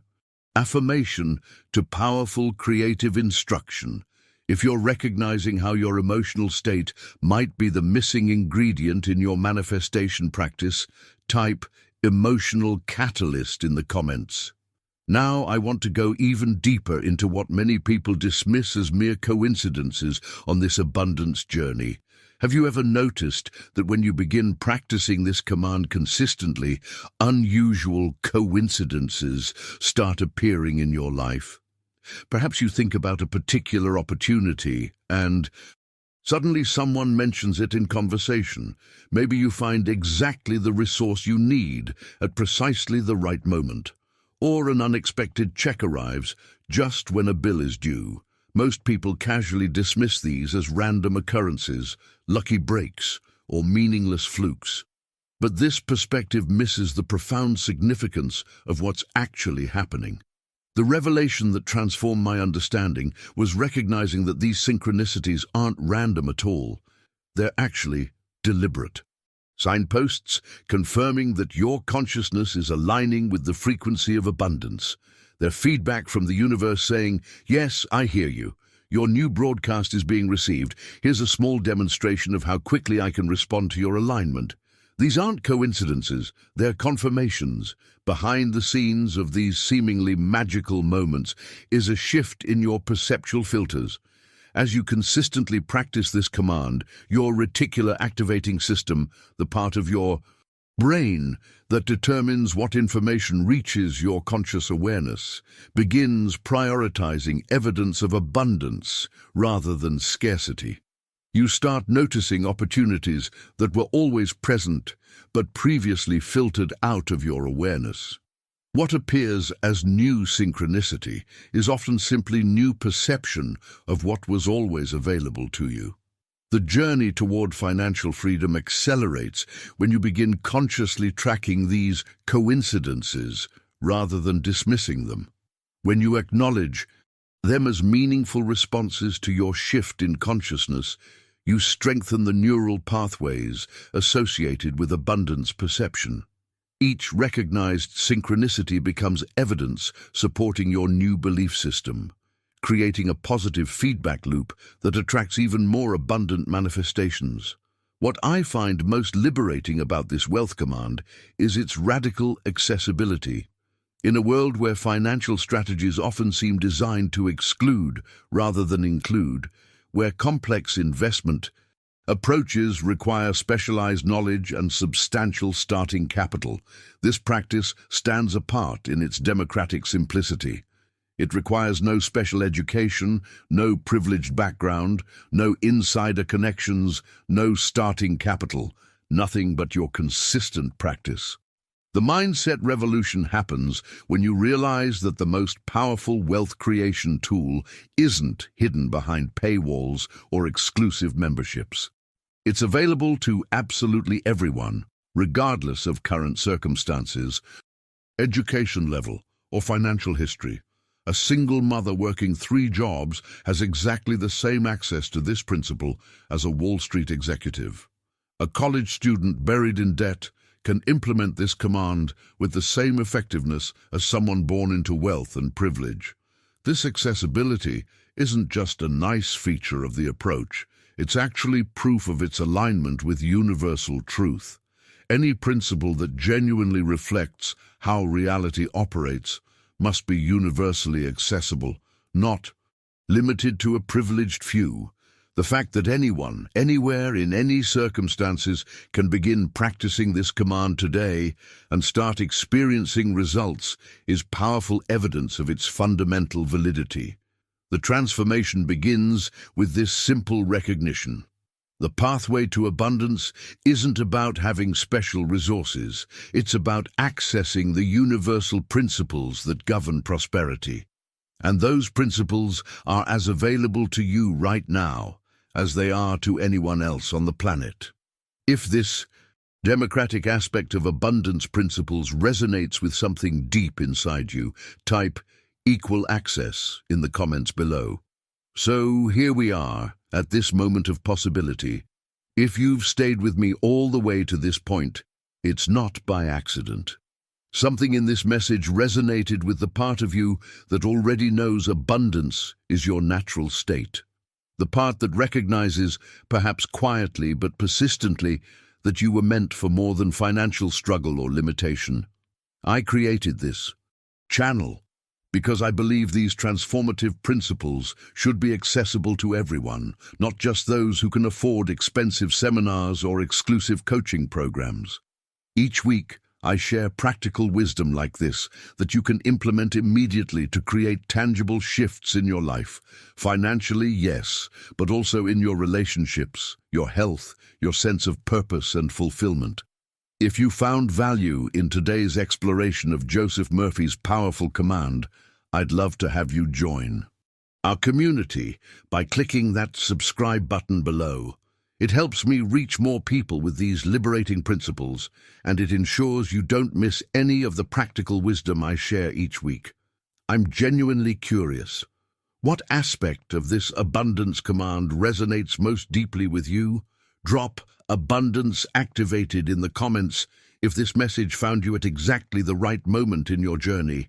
affirmation to powerful creative instruction. If you're recognizing how your emotional state might be the missing ingredient in your manifestation practice, type emotional catalyst in the comments. Now I want to go even deeper into what many people dismiss as mere coincidences on this abundance journey. Have you ever noticed that when you begin practicing this command consistently, unusual coincidences start appearing in your life? Perhaps you think about a particular opportunity and suddenly someone mentions it in conversation. Maybe you find exactly the resource you need at precisely the right moment. Or an unexpected check arrives just when a bill is due. Most people casually dismiss these as random occurrences, lucky breaks, or meaningless flukes. But this perspective misses the profound significance of what's actually happening. The revelation that transformed my understanding was recognizing that these synchronicities aren't random at all. They're actually deliberate. Signposts confirming that your consciousness is aligning with the frequency of abundance. They're feedback from the universe saying, "Yes, I hear you. Your new broadcast is being received. Here's a small demonstration of how quickly I can respond to your alignment." These aren't coincidences, they're confirmations. Behind the scenes of these seemingly magical moments is a shift in your perceptual filters. As you consistently practice this command, your reticular activating system, the part of your brain that determines what information reaches your conscious awareness, begins prioritizing evidence of abundance rather than scarcity. You start noticing opportunities that were always present but previously filtered out of your awareness. What appears as new synchronicity is often simply new perception of what was always available to you. The journey toward financial freedom accelerates when you begin consciously tracking these coincidences rather than dismissing them. When you acknowledge them as meaningful responses to your shift in consciousness, you strengthen the neural pathways associated with abundance perception. Each recognized synchronicity becomes evidence supporting your new belief system, creating a positive feedback loop that attracts even more abundant manifestations. What I find most liberating about this wealth command is its radical accessibility. In a world where financial strategies often seem designed to exclude rather than include, where complex investment approaches require specialized knowledge and substantial starting capital, this practice stands apart in its democratic simplicity. It requires no special education, no privileged background, no insider connections, no starting capital, nothing but your consistent practice. The mindset revolution happens when you realize that the most powerful wealth creation tool isn't hidden behind paywalls or exclusive memberships. It's available to absolutely everyone, regardless of current circumstances, education level, or financial history. A single mother working 3 jobs has exactly the same access to this principle as a Wall Street executive. A college student buried in debt can implement this command with the same effectiveness as someone born into wealth and privilege. This accessibility isn't just a nice feature of the approach, it's actually proof of its alignment with universal truth. Any principle that genuinely reflects how reality operates must be universally accessible, not limited to a privileged few. The fact that anyone, anywhere, in any circumstances, can begin practicing this command today and start experiencing results is powerful evidence of its fundamental validity. The transformation begins with this simple recognition. The pathway to abundance isn't about having special resources. It's about accessing the universal principles that govern prosperity. And those principles are as available to you right now as they are to anyone else on the planet. If this democratic aspect of abundance principles resonates with something deep inside you, type equal access in the comments below. So here we are, at this moment of possibility. If you've stayed with me all the way to this point, it's not by accident. Something in this message resonated with the part of you that already knows abundance is your natural state. The part that recognizes, perhaps quietly but persistently, that you were meant for more than financial struggle or limitation. I created this channel because I believe these transformative principles should be accessible to everyone, not just those who can afford expensive seminars or exclusive coaching programs. Each week, I share practical wisdom like this that you can implement immediately to create tangible shifts in your life. Financially, yes, but also in your relationships, your health, your sense of purpose and fulfillment. If you found value in today's exploration of Joseph Murphy's powerful command, I'd love to have you join our community by clicking that subscribe button below. It helps me reach more people with these liberating principles, and it ensures you don't miss any of the practical wisdom I share each week. I'm genuinely curious. What aspect of this abundance command resonates most deeply with you? Drop abundance activated in the comments if this message found you at exactly the right moment in your journey.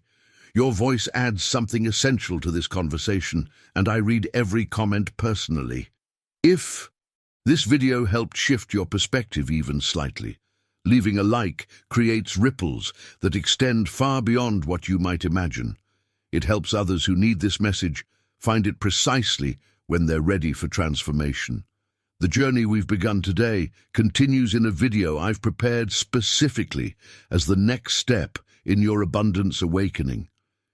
Your voice adds something essential to this conversation, and I read every comment personally. If this video helped shift your perspective even slightly, leaving a like creates ripples that extend far beyond what you might imagine. It helps others who need this message find it precisely when they're ready for transformation. The journey we've begun today continues in a video I've prepared specifically as the next step in your abundance awakening.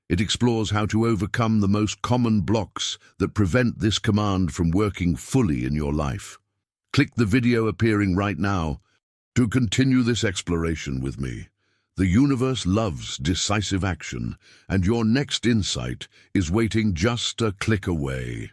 It explores how to overcome the most common blocks that prevent this command from working fully in your life. Click the video appearing right now to continue this exploration with me. The universe loves decisive action, and your next insight is waiting just a click away.